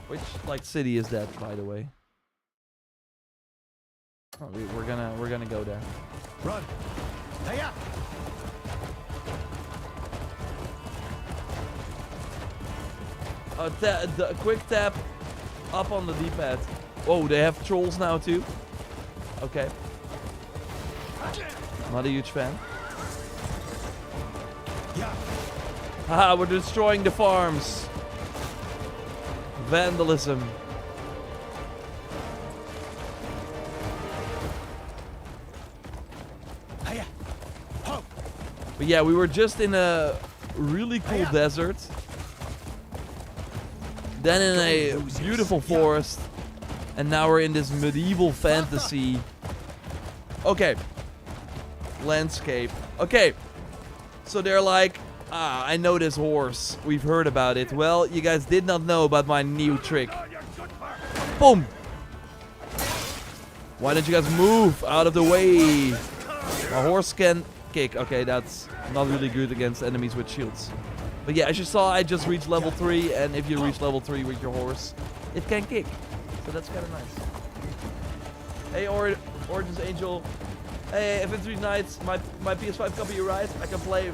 Which like city is that, by the way? Oh, we're gonna go there. Run. Hey-ya. The quick tap up on the D-pad. Oh, they have trolls now too. Okay. Not a huge fan. Yeah. Haha, we're destroying the farms. Vandalism. Hey-ya. Ho. But yeah, we were just in a really cool desert. Then in a beautiful forest. And now we're in this medieval fantasy. Okay. Landscape. Okay. So they're like, I know this horse. We've heard about it. Well, you guys did not know about my new trick. Boom. Why don't you guys move out of the way? My horse can kick. Okay, that's not really good against enemies with shields. But yeah, as you saw, I just reached level 3, and if you reach level 3 with your horse, it can kick. So that's kind of nice. Hey, Origins Angel. Hey, Infantry Knights, my PS5 copy arrived. I can play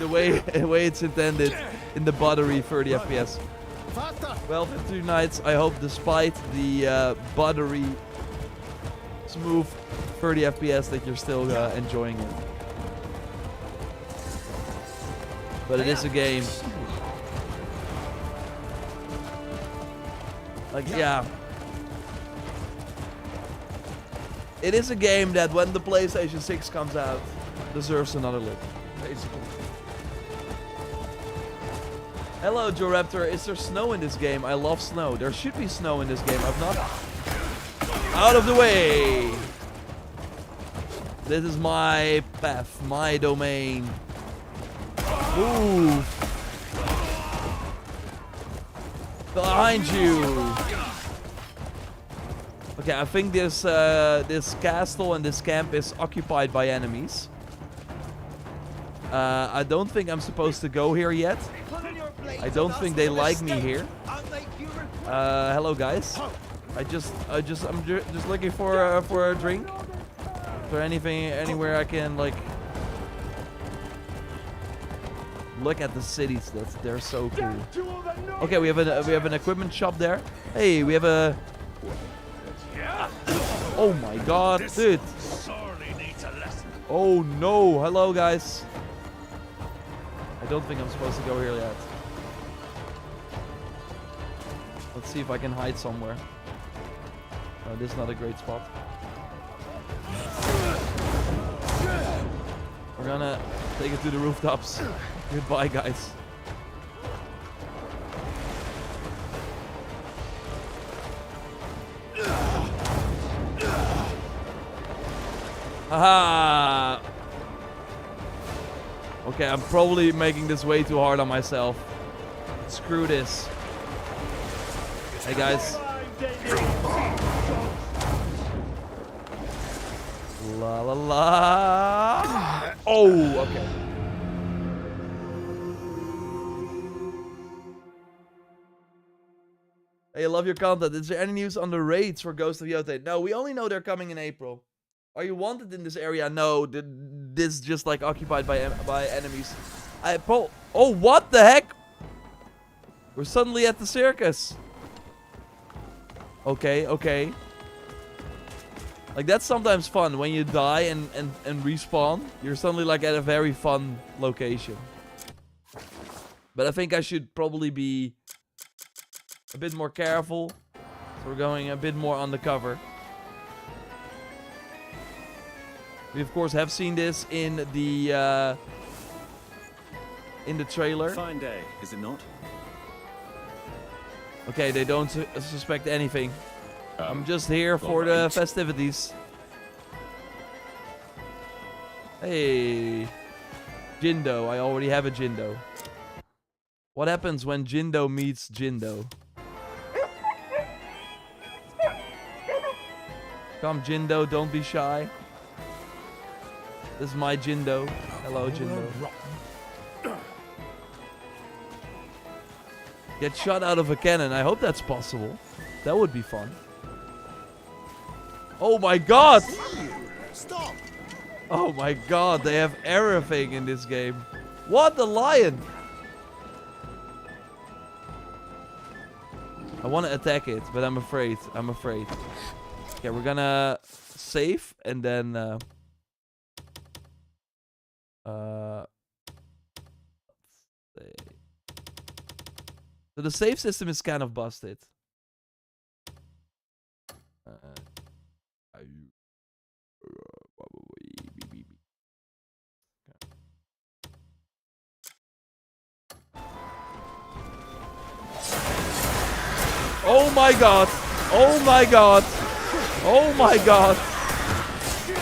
the way it's intended in the buttery 30 FPS. Well, Infantry Knights, I hope despite the buttery smooth 30 FPS that you're still enjoying it. But it is a game. Like, yeah. It is a game that when the PlayStation 6 comes out, deserves another look, basically. Hello, JorRaptor. Is there snow in this game? I love snow. There should be snow in this game. I've not... Out of the way! This is my path, my domain. Move! Behind you! Okay, I think this this castle and this camp is occupied by enemies. I don't think I'm supposed to go here yet. I don't think they like me here. Hello guys. I'm just looking for a drink. Is there anything, anywhere I can, like... Look at the cities. They're so cool. Okay, we have an equipment shop there. Hey, we have a... Oh my god, dude. Oh no, hello guys. I don't think I'm supposed to go here yet. Let's see if I can hide somewhere. No, this is not a great spot. We're gonna take it to the rooftops. Goodbye, guys. Haha! Okay, I'm probably making this way too hard on myself. Screw this. Hey, guys. La la la. Oh, okay. Hey, I love your content. Is there any news on the raids for Ghost of Yote? No, we only know they're coming in April. Are you wanted in this area? No, this is just like occupied by enemies. Oh, what the heck? We're suddenly at the circus. Okay, okay. Like, that's sometimes fun. When you die and respawn, you're suddenly like at a very fun location. But I think I should probably be a bit more careful. So we're going a bit more undercover. We of course have seen this in the trailer. Fine day, is it not? Okay, they don't suspect anything. I'm just here for the festivities. Hey, Jindo. I already have a Jindo. What happens when Jindo meets Jindo? Come, Jindo, don't be shy. This is my Jindo. Hello, Jindo. Get shot out of a cannon. I hope that's possible. That would be fun. Oh my god! Stop! Oh my god, they have everything in this game. What? The lion! I want to attack it, but I'm afraid. I'm afraid. Okay, we're gonna save and then... let's see. So the save system is kind of busted. Oh my god! Oh my god! Oh my god!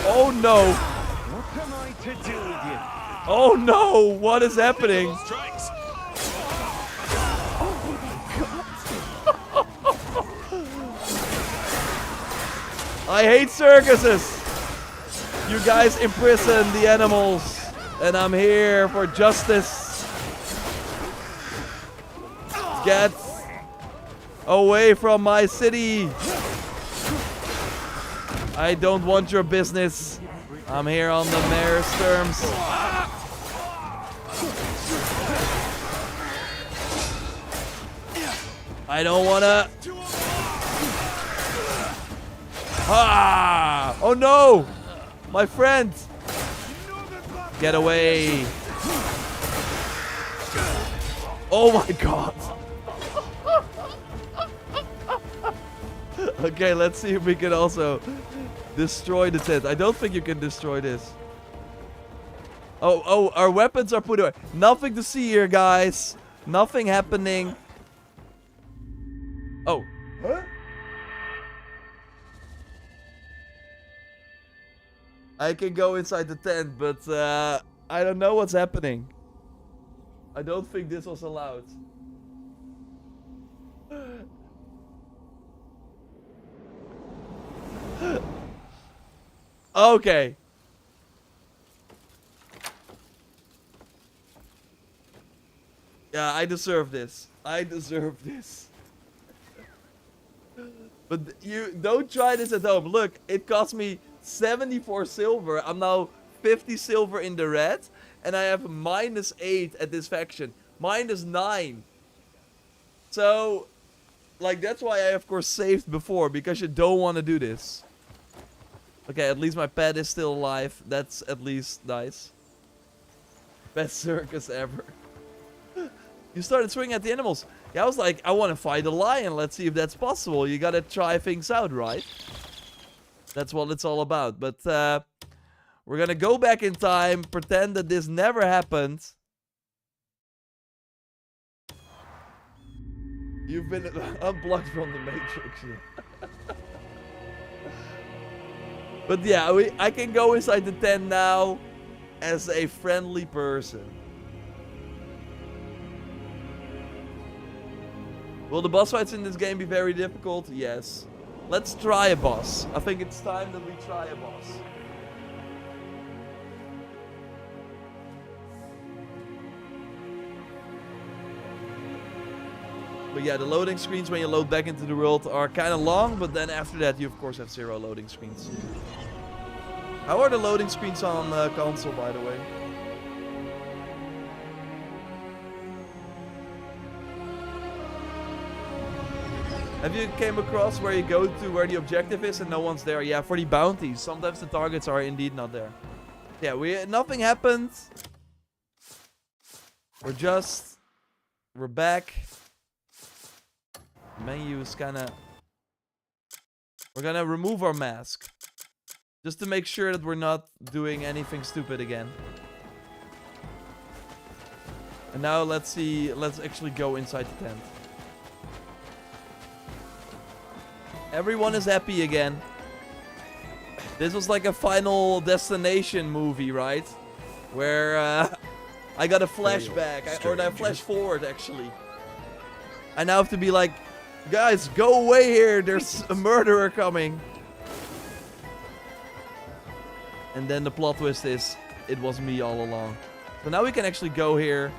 Oh no! What am I to do with you? Oh no! What is happening? I hate circuses! You guys imprison the animals, and I'm here for justice. Get away from my city! I don't want your business. I'm here on the mayor's terms. I don't wanna... Ah! Oh no! My friend! Get away! Oh my god! Okay, let's see if we can also destroy the tent. I don't think you can destroy this. Oh, our weapons are put away. Nothing to see here, guys. Nothing happening. Oh. Huh? I can go inside the tent, but I don't know what's happening. I don't think this was allowed. Okay. Yeah, I deserve this. I deserve this. But you don't try this at home. Look, it cost me 74 silver. I'm now 50 silver in the red. And I have -8 at this faction. -9. So, like, that's why I, of course, saved before. Because you don't want to do this. Okay, at least my pet is still alive. That's at least nice. Best circus ever. You started swinging at the animals. Yeah, I was like, I want to fight a lion. Let's see if that's possible. You gotta try things out, right? That's what it's all about. But, we're gonna go back in time. Pretend that this never happened. You've been unplugged from the Matrix. But yeah, I can go inside the tent now as a friendly person. Will the boss fights in this game be very difficult? Yes. Let's try a boss. I think it's time that we try a boss. But yeah, the loading screens when you load back into the world are kind of long, but then after that you of course have 0 loading screens. How are the loading screens on console, by the way? Have you came across where you go to where the objective is and no one's there? Yeah, for the bounties. Sometimes the targets are indeed not there. Yeah, nothing happened. We're back. Menu is kinda... We're gonna remove our mask. Just to make sure that we're not doing anything stupid again. And now let's see, let's actually go inside the tent. Everyone is happy again. This was like a Final Destination movie, right? Where I got a flashback, or I flash forward actually. I now have to be like, guys, go away here. There's a murderer coming. And then the plot twist is, it was me all along. So now we can actually go here.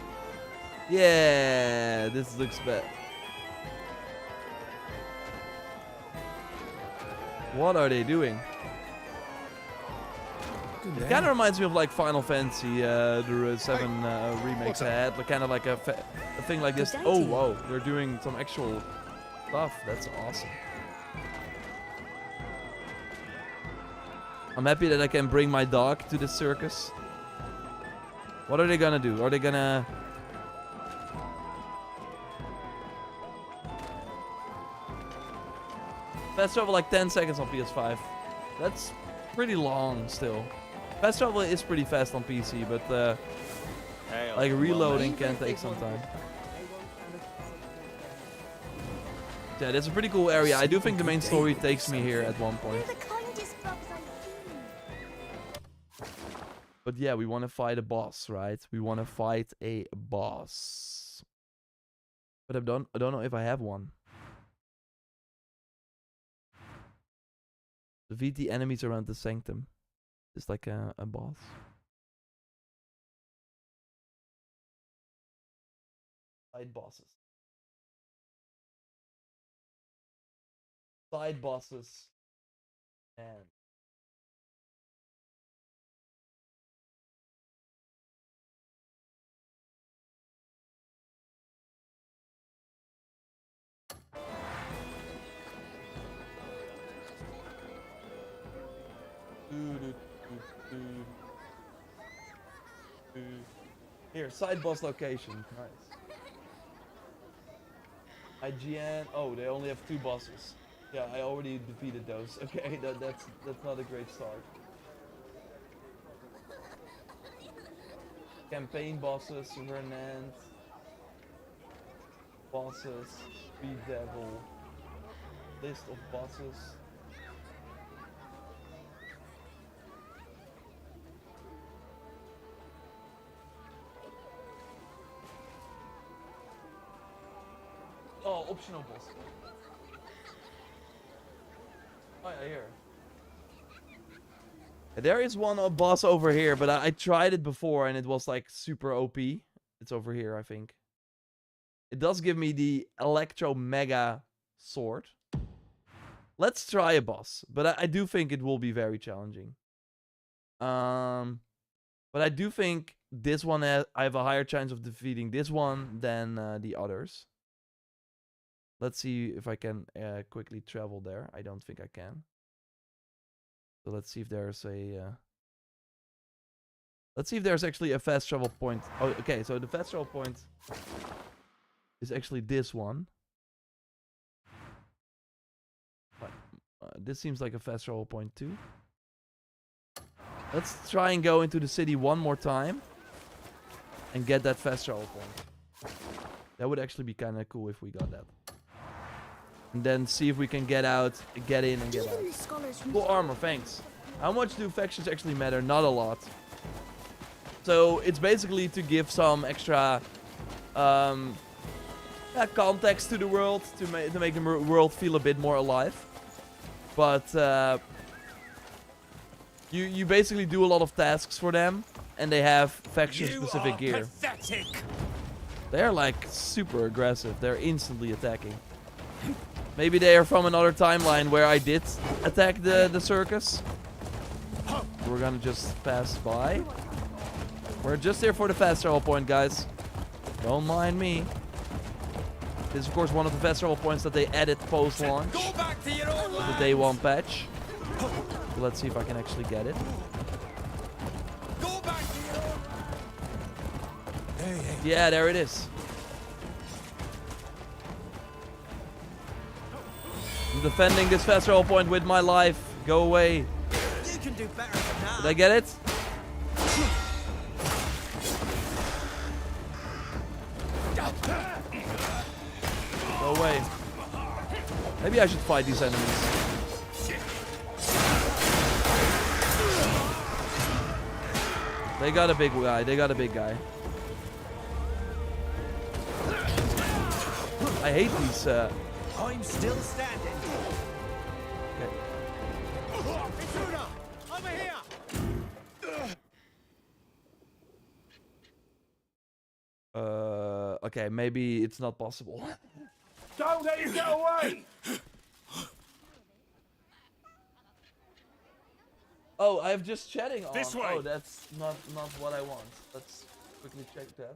Yeah, this looks bad. What are they doing? It kind of reminds me of like Final Fantasy, the 7 remakes I had. Kind of like a thing like this. Oh, whoa. They're doing some actual stuff. That's awesome. I'm happy that I can bring my dog to the circus. What are they gonna do? Are they gonna... Fast travel like 10 seconds on PS5. That's pretty long still. Fast travel is pretty fast on PC, but like reloading can take some time. Yeah, that's a pretty cool area. I do think the main story takes me here at one point. But yeah, we want to fight a boss, right? We want to fight a boss. But I don't know if I have one. Defeat the enemies around the sanctum. It's like a boss. Side bosses. Side bosses. And here, side boss location. Nice. IGN. Oh, they only have 2 bosses. Yeah, I already defeated those. Okay, that's not a great start. Campaign bosses, Renant. Bosses, Speed Devil. List of bosses. Oh, optional boss. Oh yeah, here. There is one boss over here, but I tried it before and it was like super OP. It's over here, I think. It does give me the Electro Mega Sword. Let's try a boss, but I do think it will be very challenging. But I do think this one I have a higher chance of defeating this one than the others. Let's see if I can quickly travel there. I don't think I can. So let's see if there's a... let's see if there's actually a fast travel point. Oh, okay, so the fast travel point is actually this one. But, this seems like a fast travel point too. Let's try and go into the city one more time. And get that fast travel point. That would actually be kind of cool if we got that. And then see if we can get out, get in and get out. Full armor, thanks. How much do factions actually matter? Not a lot. So it's basically to give some extra context to the world. To make the world feel a bit more alive. But you basically do a lot of tasks for them. And they have faction-specific gear. Pathetic. They're like super aggressive. They're instantly attacking. Maybe they are from another timeline where I did attack the circus. We're gonna just pass by. We're just here for the fast travel point, guys. Don't mind me. This is of course one of the fast travel points that they added post-launch. Go back to your own The day one patch. So let's see if I can actually get it. Go back to your own. Hey. Yeah, there it is. I'm defending this fast travel point with my life. Go away. You can do better than that. Did I get it? Go away. Maybe I should fight these enemies. They got a big guy. They got a big guy. I hate these. I'm still standing. Okay. Intruder! Over here! Okay, maybe it's not possible. Don't let him get away! Oh, I have just chatting on. This way. Oh, that's not what I want. Let's quickly check that.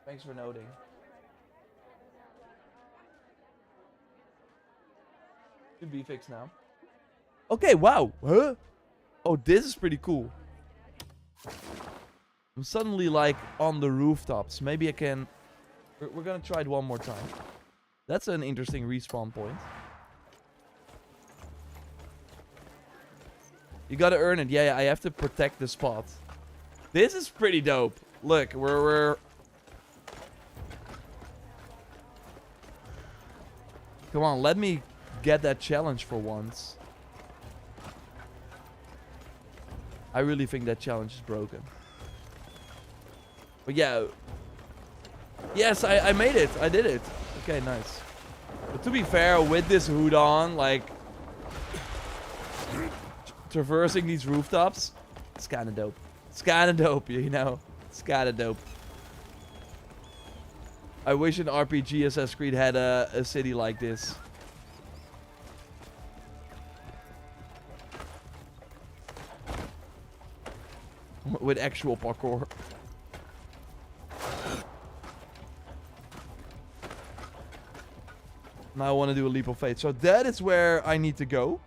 Thanks for noting. Should be fixed now. Okay, wow. Huh? Oh, this is pretty cool. I'm suddenly like on the rooftops. Maybe I can... We're gonna try it one more time. That's an interesting respawn point. You gotta earn it. Yeah, I have to protect the spot. This is pretty dope. Look, we're... Come on, let me get that challenge for once. I really think that challenge is broken. But yeah. Yes, I made it. I did it. Okay, nice. But to be fair, with this hood on, like... traversing these rooftops, it's kind of dope. It's kind of dope, you know? It's kind of dope. I wish an RPG Assassin's Creed had a city like this. With actual parkour. Now I want to do a leap of faith. So that is where I need to go.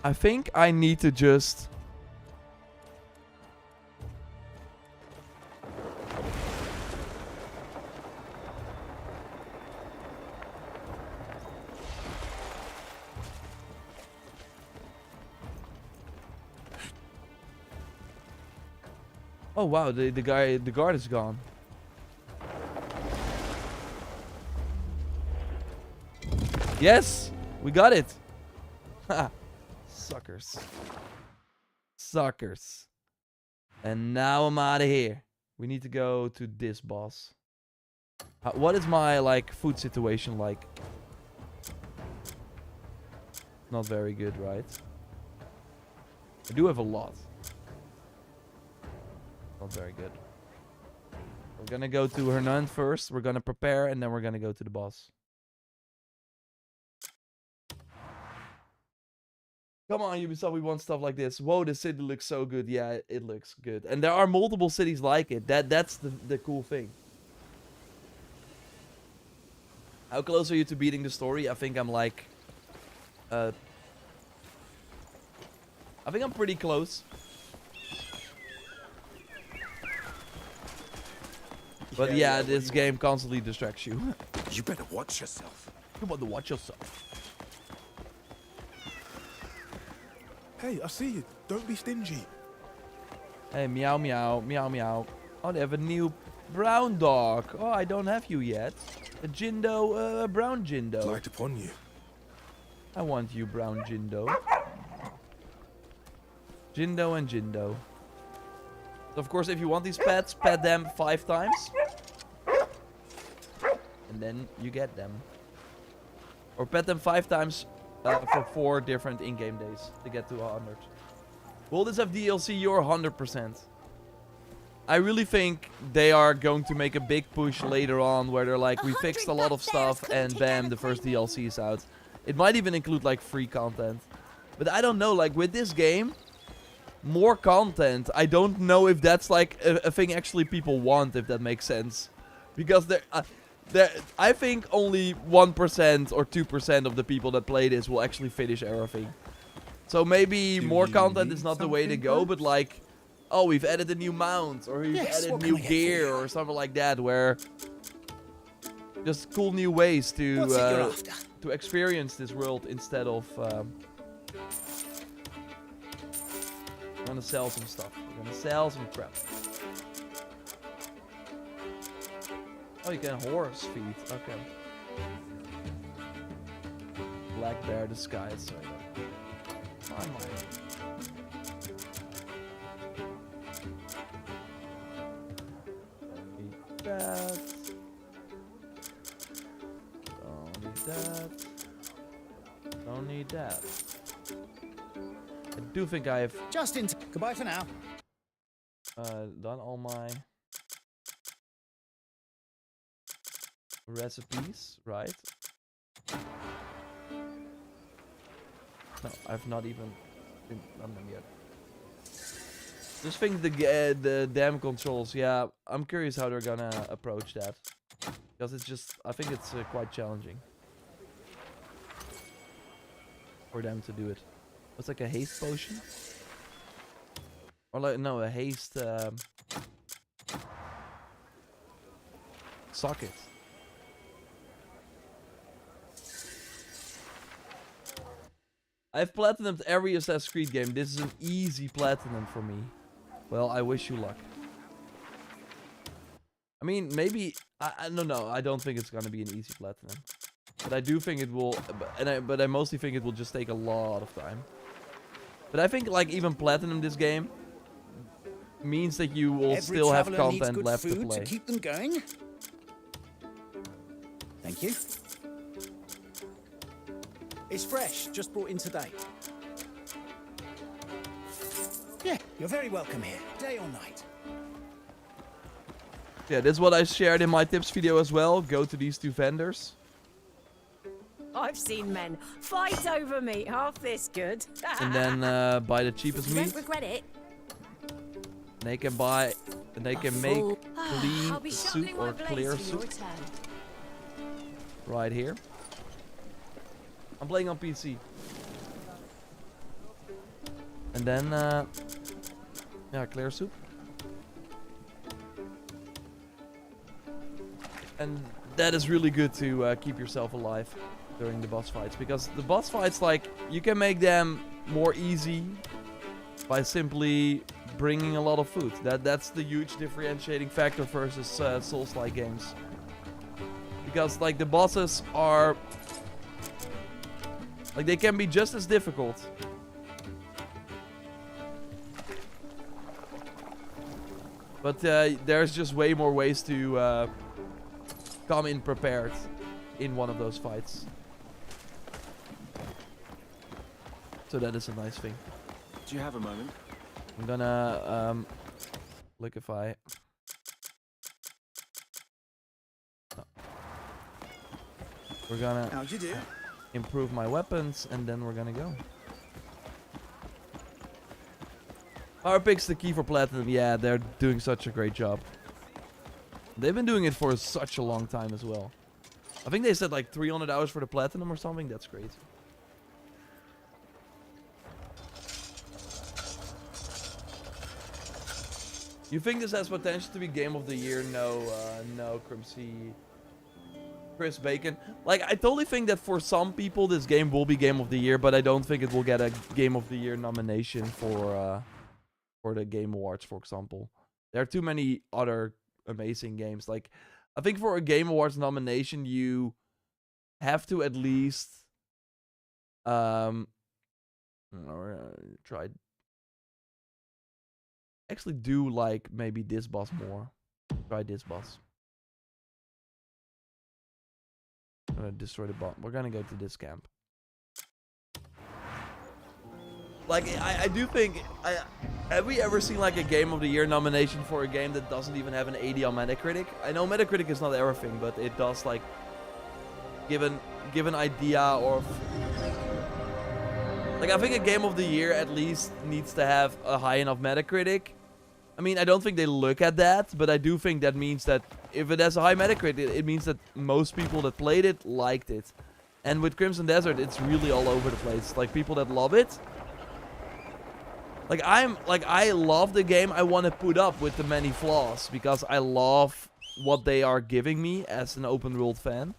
I think I need to just... Oh wow, the guard is gone. Yes, we got it. Ha, suckers, suckers. And now I'm out of here. We need to go to this boss. What is my like food situation like? Not very good, right? I do have a lot. Not very good. We're gonna go to Hernan first. We're gonna prepare, and then we're gonna go to the boss. Come on, Ubisoft, we want stuff like this. Whoa, the city looks so good. Yeah, it looks good. And there are multiple cities like it. That's the cool thing. How close are you to beating the story? I think I'm like... I think I'm pretty close. But yeah, this game constantly distracts you. You better watch yourself. You want to watch yourself. Hey, I see you. Don't be stingy. Hey, meow meow, meow meow. Oh, they have a new brown dog. Oh, I don't have you yet. A Jindo, a brown Jindo. Light upon you. I want you, brown Jindo. Jindo and Jindo. So of course, if you want these pets, pet them 5 times. And then you get them. Or pet them 5 times for 4 different in-game days to get to 100. Will this have DLC? You're 100%. I really think they are going to make a big push later on where they're like, we fixed a lot of stuff and bam, the first DLC is out. It might even include like free content. But I don't know, like with this game, more content, I don't know if that's like a thing actually people want, if that makes sense. Because I think only 1% or 2% of the people that play this will actually finish everything. So maybe more content is not the way to go, but like, oh, we've added a new mount, or we've added new gear, or something like that, where just cool new ways to experience this world instead of I'm gonna sell some stuff. We're gonna sell some crap. Oh, you can horse feed. Okay. Black bear disguise. Sorry. Oh my. Need that. Don't need that. Don't need that. I do think I have Justin, goodbye for now. done all my recipes, right? No, I've not even done them yet. Just think the damn controls. Yeah, I'm curious how they're gonna approach that, because it's just, I think it's quite challenging for them to do it. It's like a haste potion, or like no, a haste socket. I've platinumed every Assassin's Creed game. This is an easy platinum for me. Well, I wish you luck. I mean, maybe I don't know. I don't think it's gonna be an easy platinum, but I do think it will. But I mostly think it will just take a lot of time. But I think like even platinum this game means that you will still have content left to play. To keep them going. Thank you. It's fresh, just brought in today. Yeah, you're very welcome here, day or night. Yeah, this is what I shared in my tips video as well. Go to these 2 vendors. I've seen men fight over meat half this good. And then buy the cheapest You meat. won't regret it. They can buy, and they can make I'll be clean soup shuttling my or blades clear for your soup return. right here. I'm playing on PC. And then, yeah, clear soup. And that is really good to keep yourself alive during the boss fights, because the boss fights, like, you can make them more easy by simply bringing a lot of food. That's the huge differentiating factor versus Souls-like games. Because, like, the bosses are, like, they can be just as difficult. But there's just way more ways to come in prepared in one of those fights. So that is a nice thing. Do you have a moment? I'm gonna look if I We're gonna How'd you do? improve my weapons, and then we're gonna go. Power pick's the key for platinum. Yeah, they're doing such a great job. They've been doing it for such a long time as well. I think they said like 300 hours for the platinum or something. That's great. You think this has potential to be Game of the Year? No, no, Chris Bacon. Like, I totally think that for some people this game will be Game of the Year, but I don't think it will get a Game of the Year nomination for the Game Awards, for example. There are too many other amazing games. Like, I think for a Game Awards nomination, you have to at least try. Actually do like maybe this boss more. Try this boss. I'm gonna destroy the bomb. We're gonna go to this camp. Like, I do think... have we ever seen like a Game of the Year nomination for a game that doesn't even have an 80 on Metacritic? I know Metacritic is not everything, but it does like give an idea of... Like, I think a Game of the Year at least needs to have a high enough Metacritic. I mean, I don't think they look at that, but I do think that means that if it has a high Metacritic, it means that most people that played it liked it. And with Crimson Desert, it's really all over the place. Like, people that love it. Like, I love the game. I want to put up with the many flaws because I love what they are giving me as an open world fan.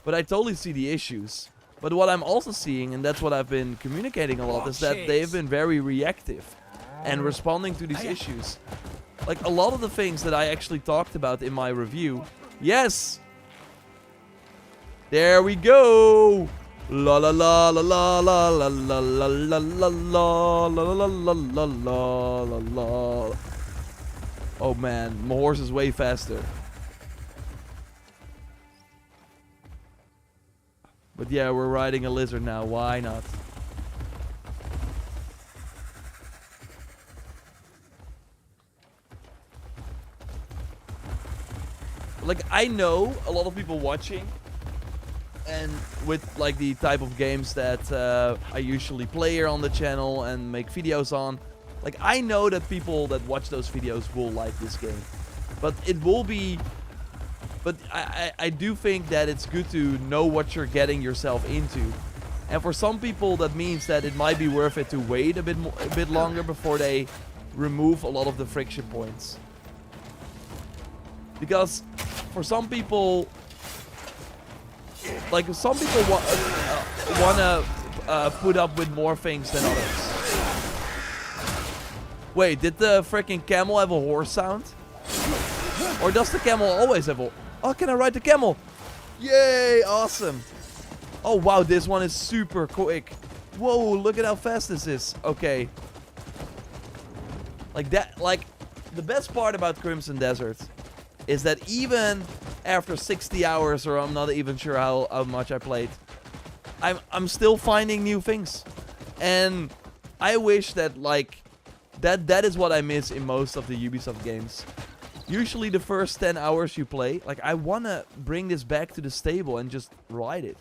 But I totally see the issues. But what I'm also seeing, and that's what I've been communicating a lot, is that they've been very reactive and responding to these issues. Like, a lot of the things that I actually talked about in my review. Yes! There we go! La la la la la la la la la la la la la la la la la la la. Oh man, my horse is way faster. But yeah, we're riding a lizard now. Why not? Like, I know a lot of people watching, and with like the type of games that I usually play here on the channel and make videos on, like, I know that people that watch those videos will like this game. But it will be... But I do think that it's good to know what you're getting yourself into. And for some people, that means that it might be worth it to wait a bit longer before they remove a lot of the friction points. Because for some people, like, some people want to put up with more things than others. Wait, did the freaking camel have a horse sound? Or does the camel always have a... Oh, can I ride the camel? Yay, awesome. Oh, wow, this one is super quick. Whoa, look at how fast this is. Okay. Like that, like, the best part about Crimson Desert is that even after 60 hours, or I'm not even sure how much I played, I'm still finding new things. And I wish that, like, that is what I miss in most of the Ubisoft games. Usually the first 10 hours you play, like, I want to bring this back to the stable and just ride it.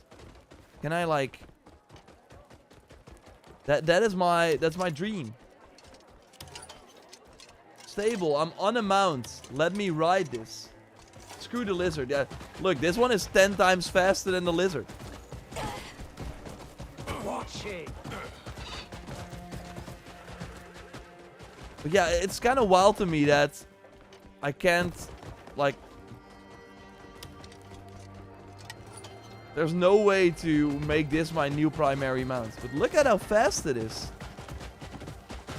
Can I, like... That's my dream. Stable, I'm on a mount. Let me ride this. Screw the lizard. Yeah, look, this one is 10 times faster than the lizard. Watch it. But yeah, it's kind of wild to me that I can't, like... There's no way to make this my new primary mount. But look at how fast it is.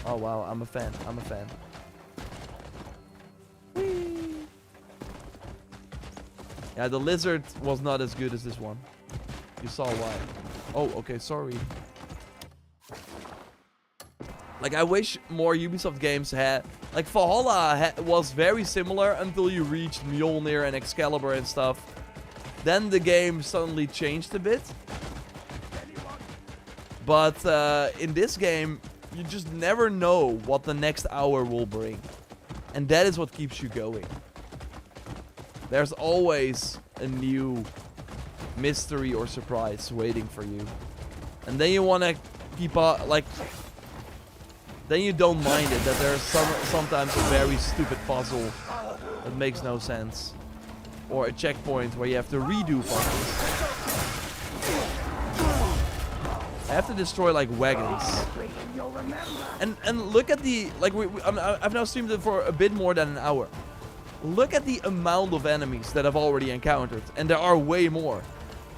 Oh wow, I'm a fan. I'm a fan. Whee! Yeah, the lizard was not as good as this one. You saw why. Oh, okay, sorry. Like, I wish more Ubisoft games had... Like, Valhalla was very similar until you reached Mjolnir and Excalibur and stuff. Then the game suddenly changed a bit. But in this game, you just never know what the next hour will bring. And that is what keeps you going. There's always a new mystery or surprise waiting for you. And then you want to keep up, like, then you don't mind it that there's sometimes a very stupid puzzle that makes no sense. Or a checkpoint where you have to redo puzzles. I have to destroy like wagons. And look at the, like, I've now streamed it for a bit more than an hour. Look at the amount of enemies that I've already encountered. And there are way more.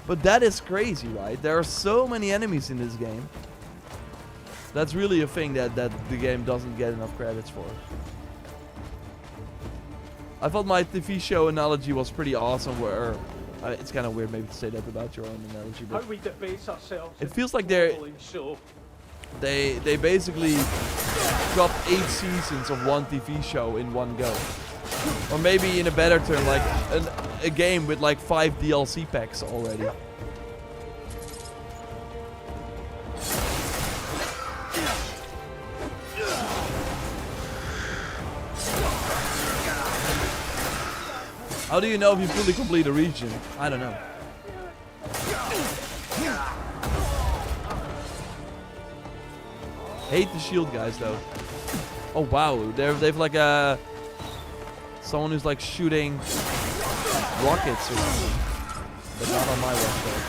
But that is crazy, right? There are so many enemies in this game. That's really a thing that the game doesn't get enough credits for. I thought my TV show analogy was pretty awesome where... it's kind of weird maybe to say that about your own analogy, but... How we debase ourselves. It feels like they basically dropped 8 seasons of one TV show in one go. Or maybe in a better term, like a game with like 5 DLC packs already. How do you know if you fully complete a region? I don't know. Hate the shield guys though. Oh wow, they've like a someone who's like shooting rockets or something. But not on my watch though.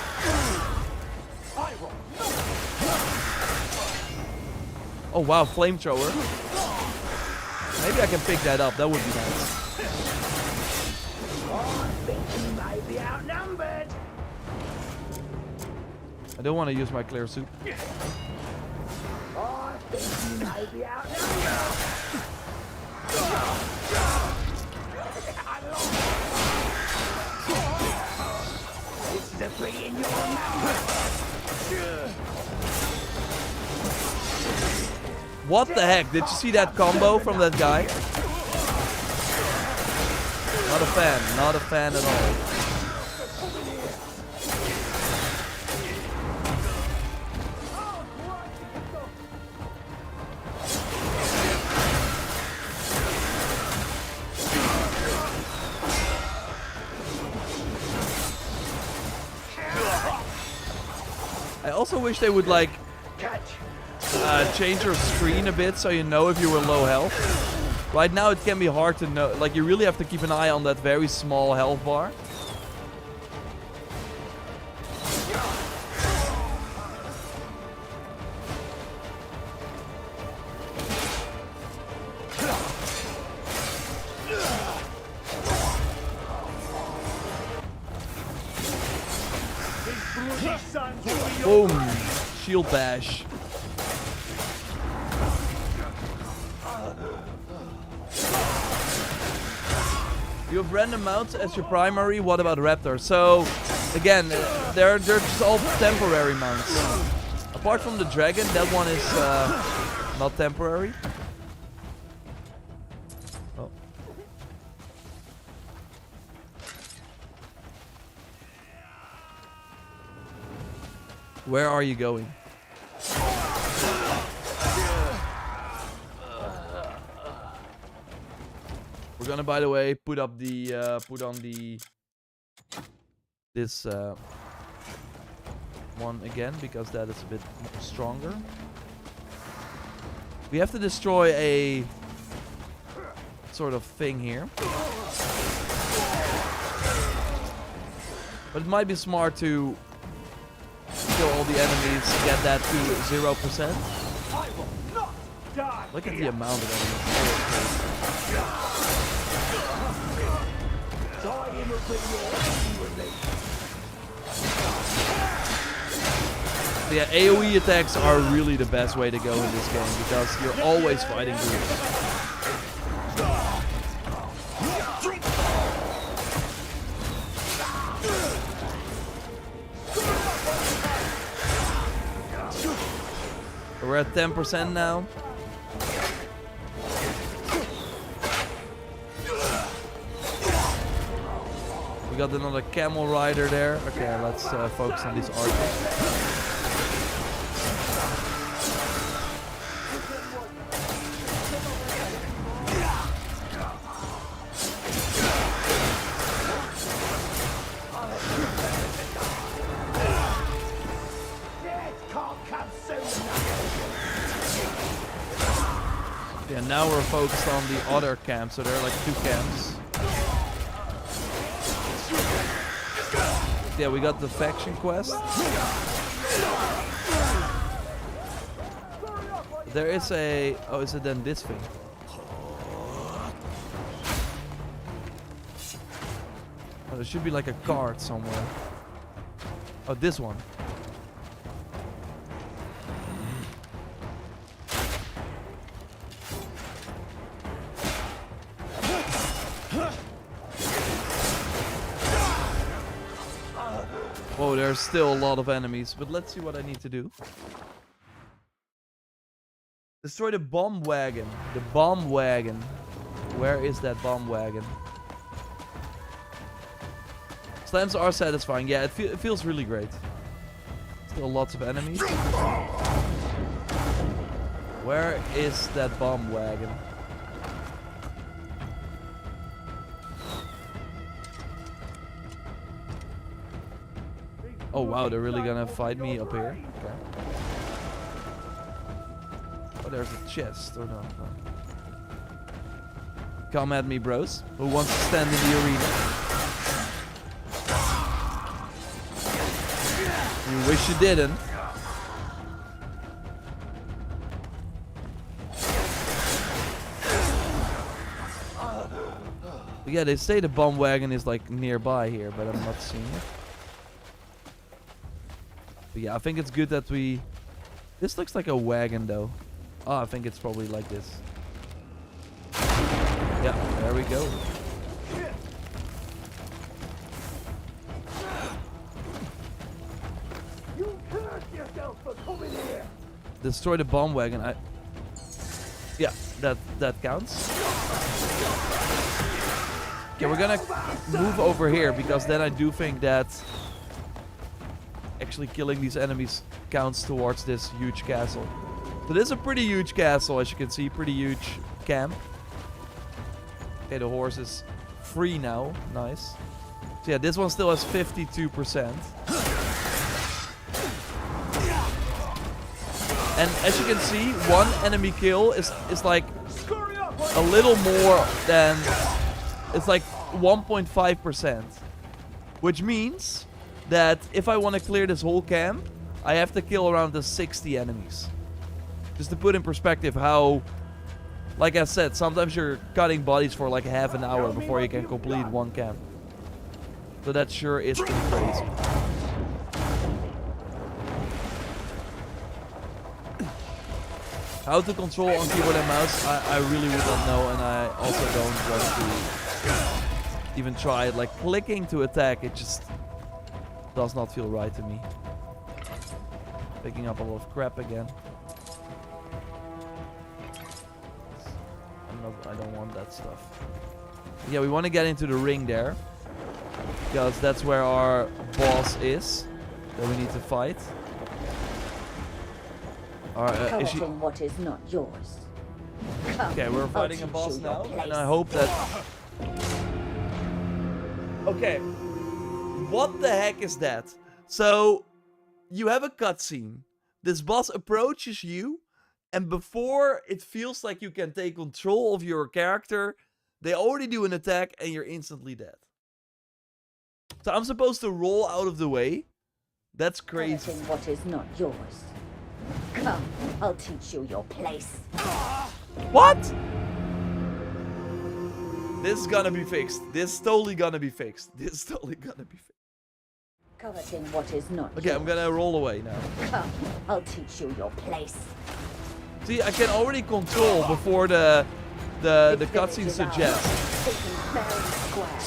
Oh wow, flamethrower. Maybe I can pick that up. That would be nice. I don't want to use my clear suit. What the heck? Did you see that combo from that guy? Not a fan. Not a fan at all. I also wish they would like change your screen a bit so you know if you were low health. Right now it can be hard to know, like you really have to keep an eye on that very small health bar. Boom! Shield bash. You have random mounts as your primary. What about Raptor? So, again, they're just all temporary mounts. Apart from the dragon, that one is not temporary. Oh. Where are you going? We're gonna, by the way, put on this one again because that is a bit stronger. We have to destroy a sort of thing here, but it might be smart to kill all the enemies, get that to 0%. Look at the amount of enemies. Yeah, AoE attacks are really the best way to go in this game because you're always fighting groups. We're at 10% now. We got another camel rider there. Okay, let's focus on these archers. And now we're focused on the other camp, so there are like 2 camps. Yeah, we got the faction quest. There is a... Oh, is it then this thing? Oh, there should be like a card somewhere. Oh, this one. Whoa, there's still a lot of enemies, but let's see what I need to do. Destroy the bomb wagon. The bomb wagon. Where is that bomb wagon? Slams are satisfying. Yeah, it feels really great. Still lots of enemies. Where is that bomb wagon? Oh wow, they're really gonna fight me up here. Okay. Oh, there's a chest. Or no. Come at me, bros. Who wants to stand in the arena? You wish you didn't. But yeah, they say the bomb wagon is like nearby here, but I'm not seeing it. But yeah, I think it's good that we... This looks like a wagon though. Oh, I think it's probably like this. Yeah, there we go. You curse yourself for coming here. Destroy the bomb wagon. Yeah, that counts. Okay, we're gonna move over here because then I do think that actually killing these enemies counts towards this huge castle. So this is a pretty huge castle, as you can see, pretty huge camp. Okay, the horse is free now. Nice. So yeah, this one still has 52%. And as you can see, one enemy kill is like a little more than... It's like 1.5%. Which means that if I want to clear this whole camp, I have to kill around the 60 enemies. Just to put in perspective how... Like I said, sometimes you're cutting bodies for like half an hour before you can complete one camp. So that sure is pretty crazy. How to control on keyboard and mouse, I really would not know, and I also don't want to even try it. Like clicking to attack, it just does not feel right to me. Picking up a lot of crap again. I don't want that stuff. Yeah, we want to get into the ring there. Because that's where our boss is. That we need to fight. Is she... what is not yours. Okay, we're fighting a boss now. And I hope that... Okay. What the heck is that? So, you have a cutscene. This boss approaches you. And before it feels like you can take control of your character, they already do an attack and you're instantly dead. So I'm supposed to roll out of the way. That's crazy. What is not yours. Come, I'll teach you your place. What? This is gonna be fixed. This is totally gonna be fixed. This is totally gonna be fixed. Coveting what is not Okay, yours. I'm gonna roll away now. Come, I'll teach you your place. See, I can already control before the cutscene suggests. Taking very square.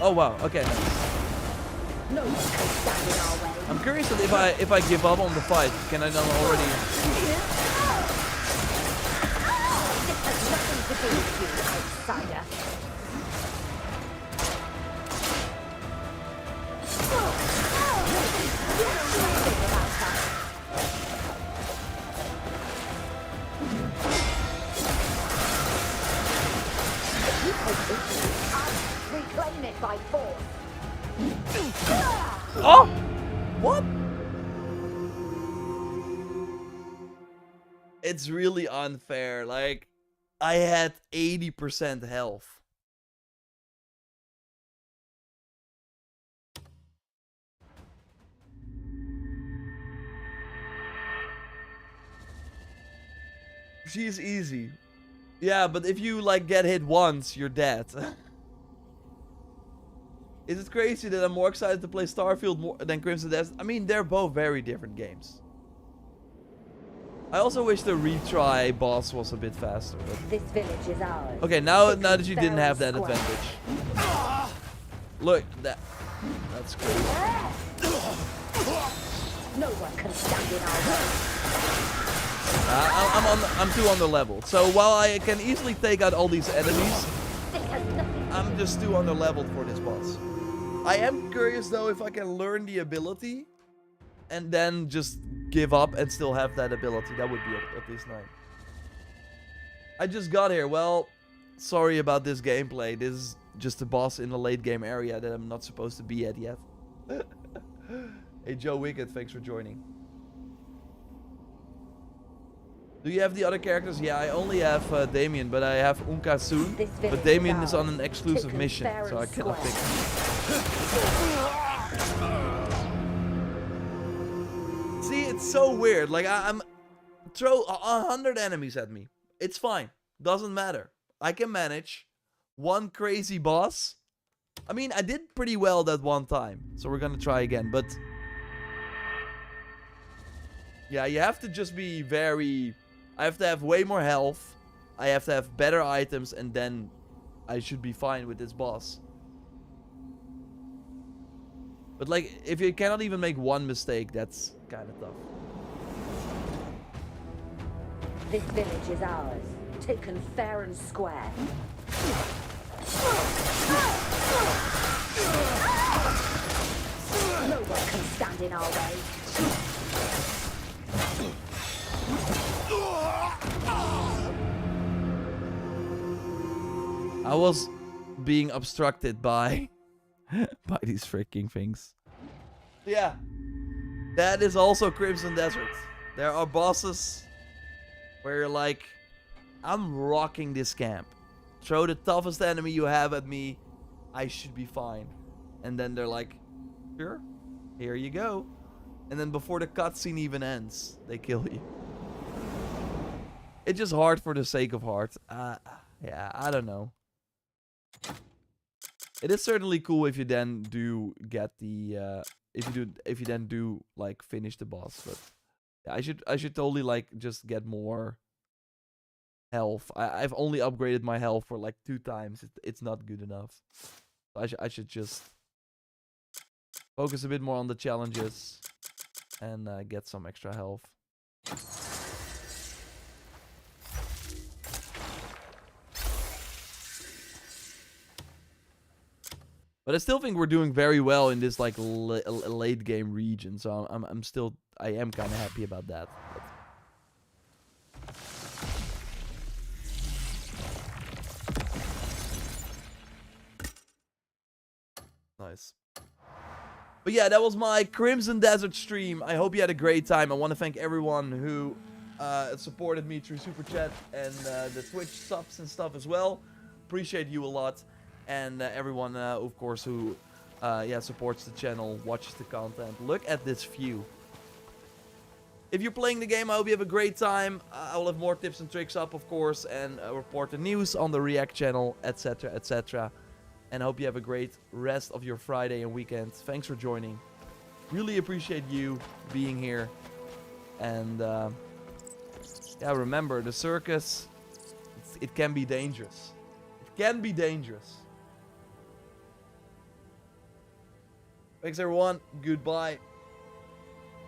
Oh wow, okay. No one can stand in our way. I'm curious that if I give up on the fight, can I not already... This has nothing to do with you, outsider. Reclaim it by force. Oh! What? It's really unfair. Like, I had 80% health. She's easy. Yeah, but if you like get hit once, you're dead. Is it crazy that I'm more excited to play Starfield more than Crimson Desert? I mean, they're both very different games. I also wish the retry boss was a bit faster. But... This village is ours. Okay, now Take that you didn't fair have that and square. advantage. Look, that's crazy. No one can stand in our way. I'm too under leveled. So while I can easily take out all these enemies, This has nothing. I'm just too under leveled for this boss. I am curious though if I can learn the ability and then just give up and still have that ability. That would be at least nice. I just got here. Well, sorry about this gameplay. This is just a boss in the late game area that I'm not supposed to be at yet. Hey Joe Wicked, thanks for joining. Do you have the other characters? Yeah, I only have Damien, but I have Unka soon. This But village Damien is is on ours. an exclusive Taken mission, fair so I and cannot pick square. him. See, it's so weird. Like, I'm throw 100 enemies at me. It's fine. Doesn't matter. I can manage. One crazy boss. I mean, I did pretty well that one time, so we're gonna try again. But yeah, you have to just be very... I have to have way more health. I have to have better items, and then I should be fine with this boss. But like, if you cannot even make one mistake, that's kind of tough. This village is ours. Taken fair and square. No one can stand in our way. I was being obstructed by by these freaking things. Yeah. That is also Crimson Desert. There are bosses where you're like, I'm rocking this camp. Throw the toughest enemy you have at me. I should be fine. And then they're like, sure, here you go. And then before the cutscene even ends, they kill you. It's just hard for the sake of hard. Yeah, I don't know. It is certainly cool if you then do get the if you then do like finish the boss, but yeah, I should totally like just get more health. I've only upgraded my health for like 2 times. It's not good enough. I should just focus a bit more on the challenges and get some extra health. But I still think we're doing very well in this like late game region, so I am kind of happy about that. Nice. But yeah, that was my Crimson Desert stream. I hope you had a great time. I want to thank everyone who supported me through Super Chat and the Twitch subs and stuff as well. Appreciate you a lot. And everyone, of course, who supports the channel, watches the content. Look at this view. If you're playing the game, I hope you have a great time. I will have more tips and tricks up, of course, and report the news on the React channel, etc., etc. And I hope you have a great rest of your Friday and weekend. Thanks for joining. Really appreciate you being here. And yeah, remember, the circus, it can be dangerous. It can be dangerous. Thanks everyone. Goodbye.